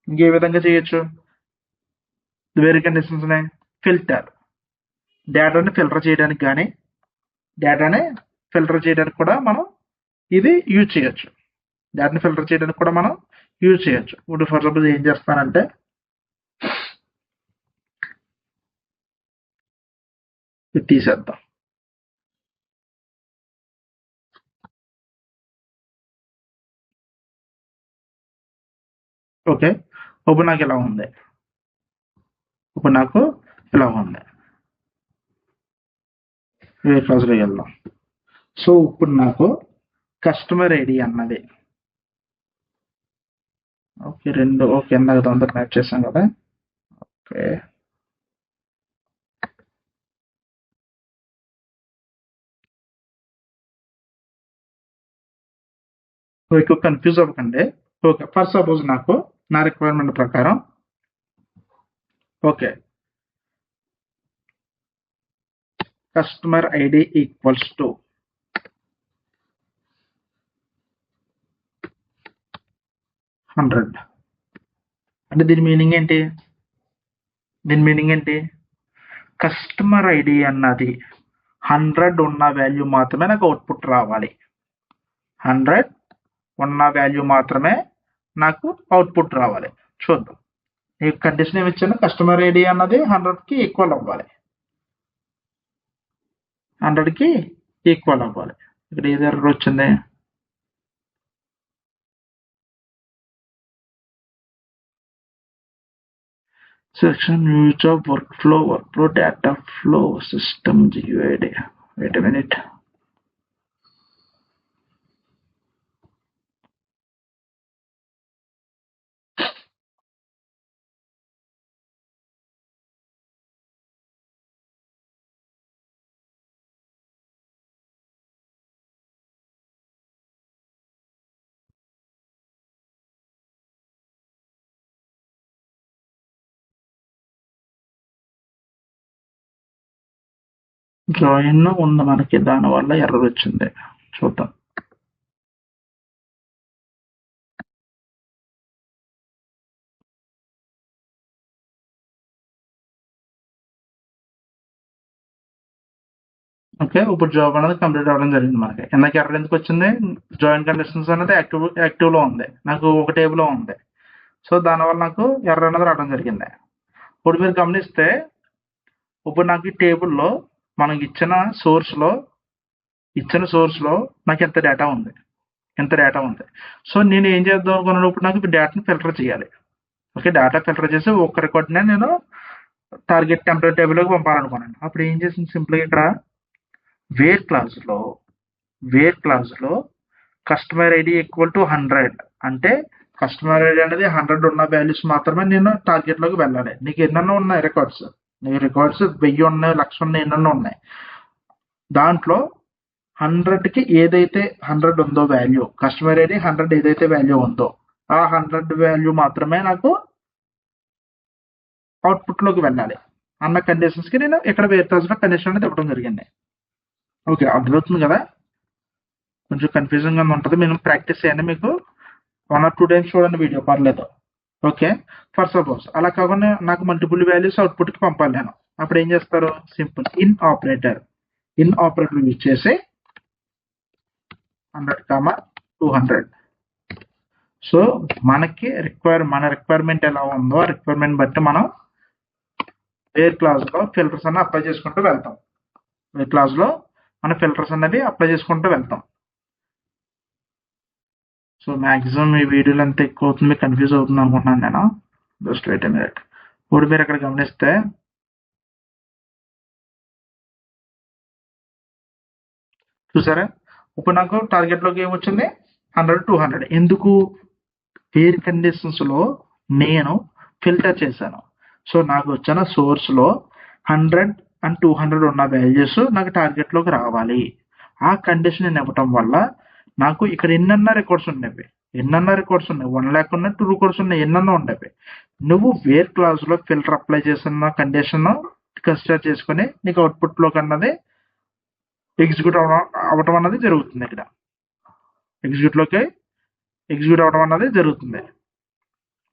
ఇంకే విధంగా చేయొచ్చు, వేరే కండిషన్స్ ఫిల్టర్, డేటాని ఫిల్టర్ చేయడానికి కానీ, డేటాని ఫిల్టర్ చేయడానికి కూడా మనం ఇది యూజ్ చేయొచ్చు. డేటాని ఫిల్టర్ చేయడానికి కూడా మనం యూజ్ చేయొచ్చు. ఇప్పుడు ఫర్ సపోజ్ ఏం చేస్తానంటే ఇది తీసేద్దాం. ఓకే, ఇప్పుడు నాకు ఇలా ఉంది, వేరే క్లాస్లోకి వెళ్దాం. సో ఇప్పుడు నాకు కస్టమర్ ఐడి అన్నది ఓకే, ఓకే ఇందాక తొందర టైప్ చేశాం కదా. ఓకే, ఎక్కువ కన్ఫ్యూజ్ అవ్వకండి. ఓకే, ఫర్ సపోజ్ నాకు నా రిక్వైర్మెంట్ ప్రకారం okay customer ID equals to 100 అంటే దీని మీనింగ్ ఏంటి, కస్టమర్ ఐడి అన్నది 100 ఉన్న వాల్యూ మాత్రమే నాకు అవుట్పుట్ రావాలి. 100 ఉన్న వాల్యూ మాత్రమే నాకు అవుట్పుట్ రావాలి. చూద్దాం, ఈ కండిషన్ ఏమి ఇచ్చాను, కస్టమర్ ఐడి అన్నది 100కి ఈక్వల్ అవ్వాలి. 100కి ఈక్వల్ అవ్వాలి. ఇక్కడ ఏది ఎర్రర్ వచ్చింది, section use of workflow data flow system GUID. Wait a minute. Join ఉంది మనకి, దానివల్ల ఎర్రర్ వచ్చింది. చూద్దాం. ఓకే, ఇప్పుడు జాబ్ అనేది కంప్లీట్ అవ్వడం జరిగింది మనకి. ఇందాక ఎర్రర్ ఎందుకు వచ్చింది? జాయిన్ కండిషన్స్ అనేది యాక్టివ్లో ఉంది, నాకు ఒక టేబుల్లో ఉంది. సో దానివల్ల నాకు ఎర్రర్ అనేది రావడం జరిగింది. ఇప్పుడు మీరు గమనిస్తే ఇప్పుడు నాకు ఈ టేబుల్లో మనకి ఇచ్చిన సోర్స్లో నాకు ఎంత డేటా ఉంది. సో నేను ఏం చేద్దాం అనుకున్నాను, ఇప్పుడు నాకు డేటాను ఫిల్టర్ చేయాలి. ఓకే, డేటా ఫిల్టర్ చేసి ఒక్క రికార్డ్నే నేను టార్గెట్ టెంపరీ టేబుల్లోకి పంపాలనుకున్నాను. అప్పుడు ఏం చేసింది, సింపుల్గా ఇక్కడ వేర్ క్లాస్లో కస్టమర్ ఐడి ఈక్వల్ టు 100 అంటే కస్టమర్ ఐడి అనేది 100 ఉన్న వాల్యూస్ మాత్రమే నేను టార్గెట్లోకి వెళ్ళాలి. నీకు ఎన్నెన్నో ఉన్నాయి రికార్డ్స్, 1000 ఉన్నాయి, 1,00,000 ఉన్నాయి, ఎన్నెన్నో ఉన్నాయి. దాంట్లో 100కి ఏదైతే 100 ఉందో వాల్యూ, కస్టమర్ ఐడి 100 ఏదైతే వాల్యూ ఉందో ఆ 100 వాల్యూ మాత్రమే నాకు అవుట్పుట్లోకి వెళ్ళాలి అన్న కండిషన్స్కి నేను ఇక్కడ వేర్ క్లాస్లో కండిషన్ అనేది ఇవ్వడం జరిగింది. ఓకే, అర్థమవుతుంది కదా? కొంచెం కన్ఫ్యూజన్గా ఉంటుంది, మీరు ప్రాక్టీస్ చేయండి. మీకు 1 or 2 టైమ్స్ చూడండి వీడియో, పర్లేదు. ఓకే, ఫర్ సపోజ్ అలా కాకుండా నాకు మల్టిపుల్ వాల్యూస్ అవుట్పుట్కి పంపాలి నేను. అప్పుడు ఏం చేస్తారు, సింపుల్ ఇన్ ఆపరేటర్ యూజ్ చేసి 100, 200. సో మనకి మన రిక్వైర్మెంట్ ఎలా ఉందో ఆ రిక్వైర్మెంట్ బట్టి మనం వేర్ క్లాస్లో ఫిల్టర్స్ అన్ని అప్లై చేసుకుంటూ వెళ్తాం. వేర్ క్లాస్లో మన ఫిల్టర్స్ అనేవి అప్లై చేసుకుంటూ వెళ్తాం. సో మ్యాక్సిమం ఈ వీడియోలు అంతా ఎక్కువ అవుతుంది, మీకు కన్ఫ్యూజ్ అవుతుంది అనుకుంటున్నాను నేను. Just wait a minute. ఇప్పుడు మీరు ఇక్కడ గమనిస్తే చూసారా, ఇప్పుడు నాకు టార్గెట్లోకి ఏమొచ్చింది, 100, 200. ఎందుకు? వేర్ కండిషన్స్లో నేను ఫిల్టర్ చేశాను. సో నాకు వచ్చిన సోర్స్లో 100 and 200 ఉన్న వాల్యూస్ నాకు టార్గెట్లోకి రావాలి. ఆ కండిషన్ నేను ఇవ్వటం వల్ల నాకు ఇక్కడ ఎన్నన్నా రికార్డ్స్ ఉండేవి, 1 lakh ఉన్నాయి, 2 records ఉన్నాయి, ఎన్నన్నా ఉండేవి. నువ్వు వేర్ క్లాస్లో ఫిల్టర్ అప్లై చేసిన కండిషన్ కన్సిడర్ చేసుకుని నీకు అవుట్పుట్లోకి అన్నది ఎగ్జిక్యూట్ అవ్వటం అన్నది జరుగుతుంది. ఇక్కడ ఎగ్జిక్యూట్ అవ్వడం అన్నది జరుగుతుంది.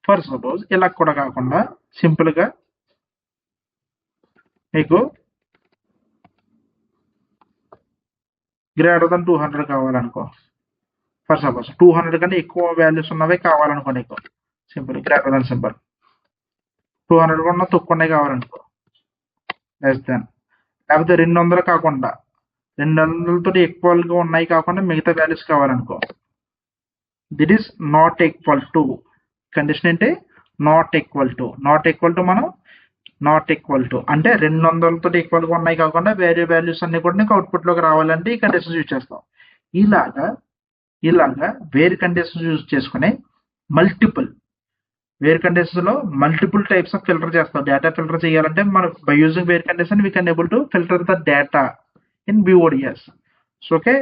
ఫర్ సపోజ్ ఇలా కూడా కాకుండా సింపుల్గా మీకు గ్రేటర్ దెన్ 200 కావాలనుకో. ఫర్ సపోజ్ 200 కన్నా ఎక్కువ వాల్యూస్ ఉన్నవే కావాలనుకో నీకు, సింపుల్ గ్రేటర్ దెన్ సింపుల్. 200 కన్నా తక్కువ కావాలనుకో, లెస్ దెన్. లేకపోతే 200 కాకుండా 200తో ఈక్వల్గా ఉన్నాయి కాకుండా మిగతా వాల్యూస్ కావాలనుకో, that is not equal to. Condition ఏంటి, నాట్ ఈక్వల్ టు మనం నాట్ ఈక్వల్ టు అంటే 200తో ఈక్వల్గా ఉన్నాయి కాకుండా వేరే వాల్యూస్ అన్ని కూడా నీకు అవుట్పుట్లోకి రావాలంటే ఈ కండిషన్స్ యూజ్ చేస్తాం. ఇలాగా వేర్ కండిషన్స్ యూజ్ చేసుకుని వేర్ కండిషన్స్ లో మల్టిపుల్ టైప్స్ ఆఫ్ ఫిల్టర్ చేస్తాం. డేటా ఫిల్టర్ చేయాలంటే మనం by using where condition we can able to filter the data in BODS. So okay,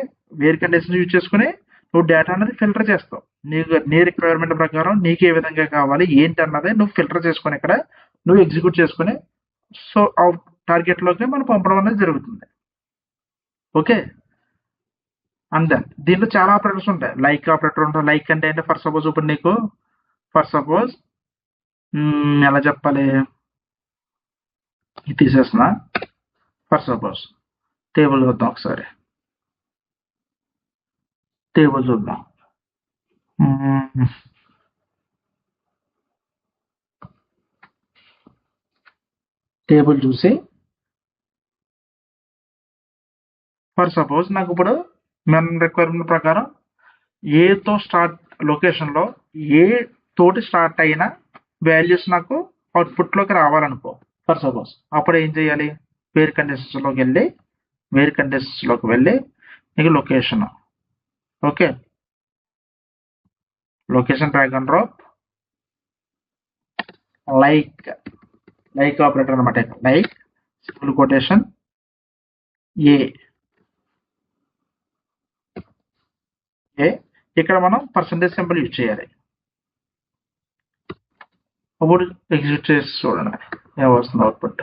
where conditions use చేసుకుని నువ్వు data అనేది ఫిల్టర్ చేస్తావు. నీ రిక్వైర్మెంట్ ప్రకారం నీకు ఏ విధంగా కావాలి ఏంటి అన్నది నువ్వు ఫిల్టర్ చేసుకుని ఇక్కడ నువ్వు ఎగ్జిక్యూట్ చేసుకుని సో టార్గెట్లోకి మనం పంపడం అనేది జరుగుతుంది. ఓకే, అండ్ దెన్ దీంట్లో చాలా ఆపరేటర్స్ ఉంటాయి. లైక్ ఆపరేటర్ ఉంటాయి. లైక్ అంటే ఏంటి, ఫర్ సపోజ్ ఇప్పుడు నీకు ఎలా చెప్పాలి, ఇది తీసేస్తున్నా. ఫర్ సపోజ్ టేబుల్ చూద్దాం, ఒకసారి టేబుల్ చూద్దాం. టేబుల్ చూసి ఫర్ సపోజ్ నాకు ఇప్పుడు మన రిక్వైర్మెంట్ ప్రకారం ఏతో స్టార్ట్ లొకేషన్లో ఏ తోటి స్టార్ట్ అయిన వాల్యూస్ నాకు అవుట్పుట్లోకి రావాలనుకో. ఫర్ సపోజ్ అప్పుడు ఏం చేయాలి, వేర్ కండిషన్స్లోకి వెళ్ళి నీకు location, okay, location drag and drop like operator అనమాట. లైక్ సింపుల్ కొటేషన్ ఏ ఇక్కడ మనం పర్సంటేజ్ సింబల్ యూజ్ చేయాలి. అప్పుడు ఎగ్జిక్యూట్ చేసి చూడండి ఏమొస్తుంది అవుట్పుట్.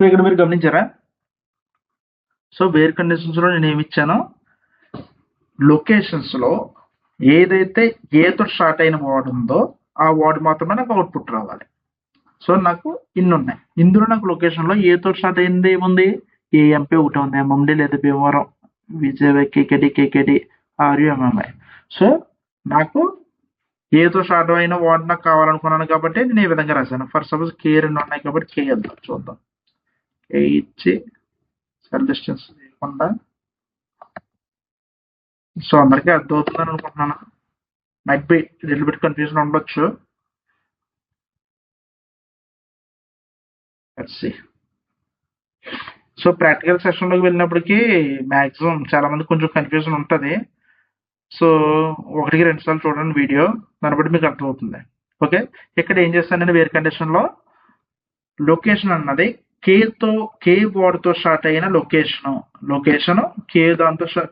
సో ఇక్కడ మీరు గమనించారా? సో వేర్ కండిషన్స్ లో నేను ఏమి ఇచ్చాను, లొకేషన్స్ లో ఏదైతే ఏతో స్టార్ట్ అయిన వర్డ్ ఉందో ఆ వర్డ్ మాత్రమే నాకు అవుట్పుట్ రావాలి. సో నాకు ఇన్ని ఉన్నాయి. ఇందులో నాకు లొకేషన్ లో ఏతో స్టార్ట్ అయింది ఏముంది, ఏఎంపీ ఒకటి ఉంది, ఎంఎండి లేదా భీమవరం, విజయవాడ, కేకేడి, ఆర్యుఎంఎంఐ. సో నాకు ఏతో స్టార్ట్ అయిన వర్డ్ నాకు కావాలనుకున్నాను కాబట్టి నేను ఈ విధంగా రాశాను. ఫర్ సపోజ్ కే 2 ఉన్నాయి కాబట్టి కే వెళ్దాం, చూద్దాం. కే ఇచ్చి సెల్ డిస్టెన్స్ లేకుండా. సో అందరికీ అర్థమవుతుందని అనుకుంటున్నాను. Might be little bit confusion ఉండొచ్చు. సో ప్రాక్టికల్ సెషన్లోకి వెళ్ళినప్పటికీ మ్యాక్సిమం చాలా మంది కొంచెం కన్ఫ్యూజన్ ఉంటుంది. సో 1-2 సార్లు చూడండి వీడియో, దాన్ని బట్టి మీకు అర్థమవుతుంది. ఓకే, ఇక్కడ ఏం చేస్తానంటే వేర్ కండిషన్లో లొకేషన్ అన్నది కే వర్డ్తో స్టార్ట్ అయిన లొకేషన్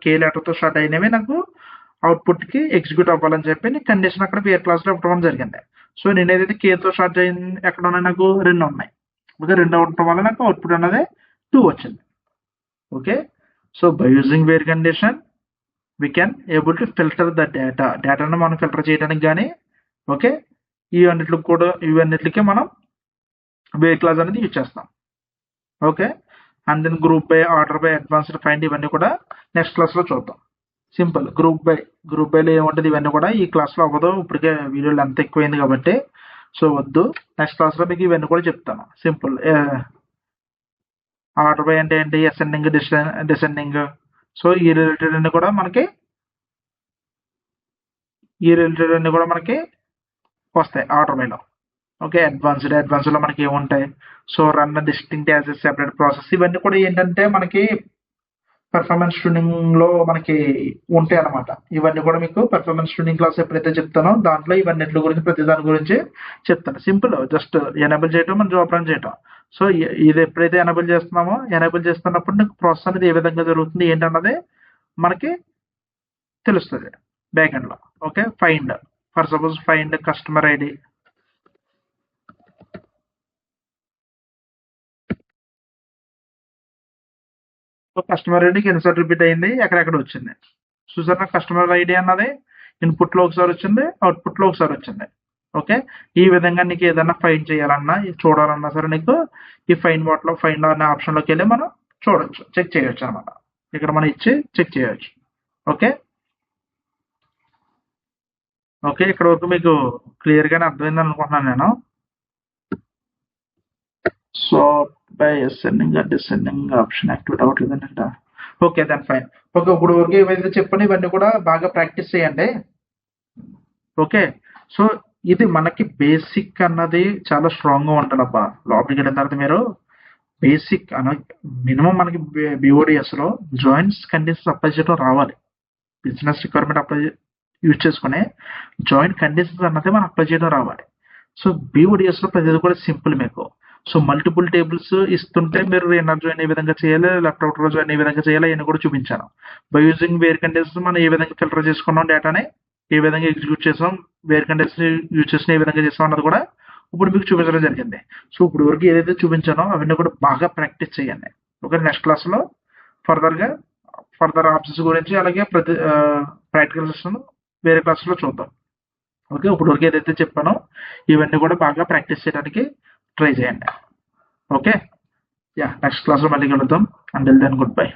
కే లెటర్తో స్టార్ట్ అయినవి నాకు అవుట్పుట్కి ఎగ్జిక్యూట్ అవ్వాలని చెప్పి నేను కండిషన్ అక్కడ వేర్ క్లాస్లో ఇవ్వడం జరిగింది. సో నేను ఏదైతే కేతో స్టార్ట్ అయింది ఎక్కడ ఉన్నాయి, నాకు 2 ఉన్నాయి. ఓకే, 2 ఉండటం వల్ల నాకు అవుట్పుట్ అనేది 2 వచ్చింది. Okay, so by using where condition we can able to filter the డేటాను మనం ఫిల్టర్ చేయడానికి కానీ, ఓకే, ఇవన్నిటికి మనం వేర్ క్లాస్ అనేది యూజ్ చేస్తాం. Okay, and then group by, order by, advanced find ఇవన్నీ కూడా నెక్స్ట్ క్లాస్లో చూద్దాం. సింపుల్ గ్రూప్ బైలో ఏముంటుంది ఇవన్నీ కూడా ఈ క్లాస్లో అవ్వదు, ఇప్పటికే వీడియో లెంత్ ఎక్కువైంది కాబట్టి సో వద్దు. నెక్స్ట్ క్లాస్లో మీకు ఇవన్నీ కూడా చెప్తాను. సింపుల్ ఆర్డర్ బై అంటే ఏంటి, అసెండింగ్, డిసెండింగ్. సో ఈ రిలేటెడ్ అన్ని కూడా మనకి వస్తాయి ఆర్డర్ బైలో. ఓకే, అడ్వాన్స్డ్లో మనకి ఏముంటాయి, so run distinct as a separate process. ఇవన్నీ కూడా ఏంటంటే మనకి పెర్ఫార్మెన్స్ ట్యూనింగ్లో మనకి ఉంటాయి అన్నమాట. ఇవన్నీ కూడా మీకు పెర్ఫార్మెన్స్ ట్యూనింగ్ క్లాస్ ఎప్పుడైతే చెప్తానో దాంట్లో ఇవన్నిటి గురించి ప్రతి దాని గురించి చెప్తాను. సింపుల్ జస్ట్ ఎనేబుల్ చేయటం, మనం జాబ్ రన్ చేయటం. సో ఇది ఎప్పుడైతే ఎనేబుల్ చేస్తున్నప్పుడు నీకు ప్రాసెస్ అనేది ఏ విధంగా జరుగుతుంది ఏంటన్నది మనకి తెలుస్తుంది బ్యాక్ ఎండ్లో. Okay, find, for suppose find customer ID. Customer ఐడికి ఎన్నిసార్లు రిపీట్ అయింది, ఎక్కడెక్కడ వచ్చింది. చూసారా, కస్టమర్ ఐడి అన్నది ఇన్పుట్లో ఒకసారి వచ్చింది, అవుట్పుట్లో ఒకసారి వచ్చింది. ఓకే, ఈ విధంగా నీకు ఏదైనా ఫైండ్ చేయాలన్నా చూడాలన్నా సరే నీకు ఈ ఫైండ్ అనే ఆప్షన్లోకి వెళ్ళి మనం చూడొచ్చు, చెక్ చేయొచ్చు అనమాట. ఇక్కడ మనం ఇచ్చి చెక్ చేయొచ్చు. ఓకే, ఇక్కడ వరకు మీకు క్లియర్గానే అర్థమైందని అనుకుంటున్నాను నేను. So by ascending or descending option activate అవ్వట్లేదంట. Okay, then fine. ఓకే, ఇప్పుడు వరకు ఏవైతే చెప్పండి ఇవన్నీ కూడా బాగా ప్రాక్టీస్ చేయండి. ఓకే, సో ఇది మనకి బేసిక్ అన్నది చాలా స్ట్రాంగ్గా ఉంటుందబ్బా. లోపలికి వెళ్ళిన తర్వాత మీరు బేసిక్ మినిమం మనకి BODSలో జాయింట్స్ కండిషన్స్ అప్లై చేయడం రావాలి. బిజినెస్ రిక్వైర్మెంట్ అప్లై యూజ్ చేసుకునే జాయింట్ కండిషన్స్ అన్నది మనం అప్లై చేయడం రావాలి. సో BODSలో ప్రతిదీ కూడా సింపుల్ మీకు. సో మల్టిపుల్ టేబుల్స్ ఇస్తుంటే మీరు ఇన్నర్ జాయిన్ ఏ విధంగా చేయాలి, లెఫ్ట్ అవుటర్ జాయిన్ ఏ విధంగా చేయాలి అని కూడా చూపించాను. బై యూజింగ్ వేర్ కండిషన్స్ మనం ఏ విధంగా ఫిల్టర్ చేసుకున్నాం, డేటాని ఏ విధంగా ఎగ్జిక్యూట్ చేసాం, వేర్ కండిషన్స్ యూజ్ చేసిన ఏ విధంగా చేసాం అన్నది కూడా ఇప్పుడు మీకు చూపించడం జరిగింది. సో ఇప్పుడు వరకు ఏదైతే చూపించానో అవన్నీ కూడా బాగా ప్రాక్టీస్ చేయండి. ఓకే, నెక్స్ట్ క్లాస్లో ఫర్దర్ ఆప్షన్స్ గురించి అలాగే ప్రతి ప్రాక్టికల్ సెషన్ వేరే క్లాస్లో చూద్దాం. ఓకే, ఇప్పుడు వరకు ఏదైతే చెప్పానో ఇవన్నీ కూడా బాగా ప్రాక్టీస్ చేయడానికి ట్రై చేయండి. ఓకే, నెక్స్ట్ క్లాస్లో మళ్ళీ కలుద్దాం. Until then good by.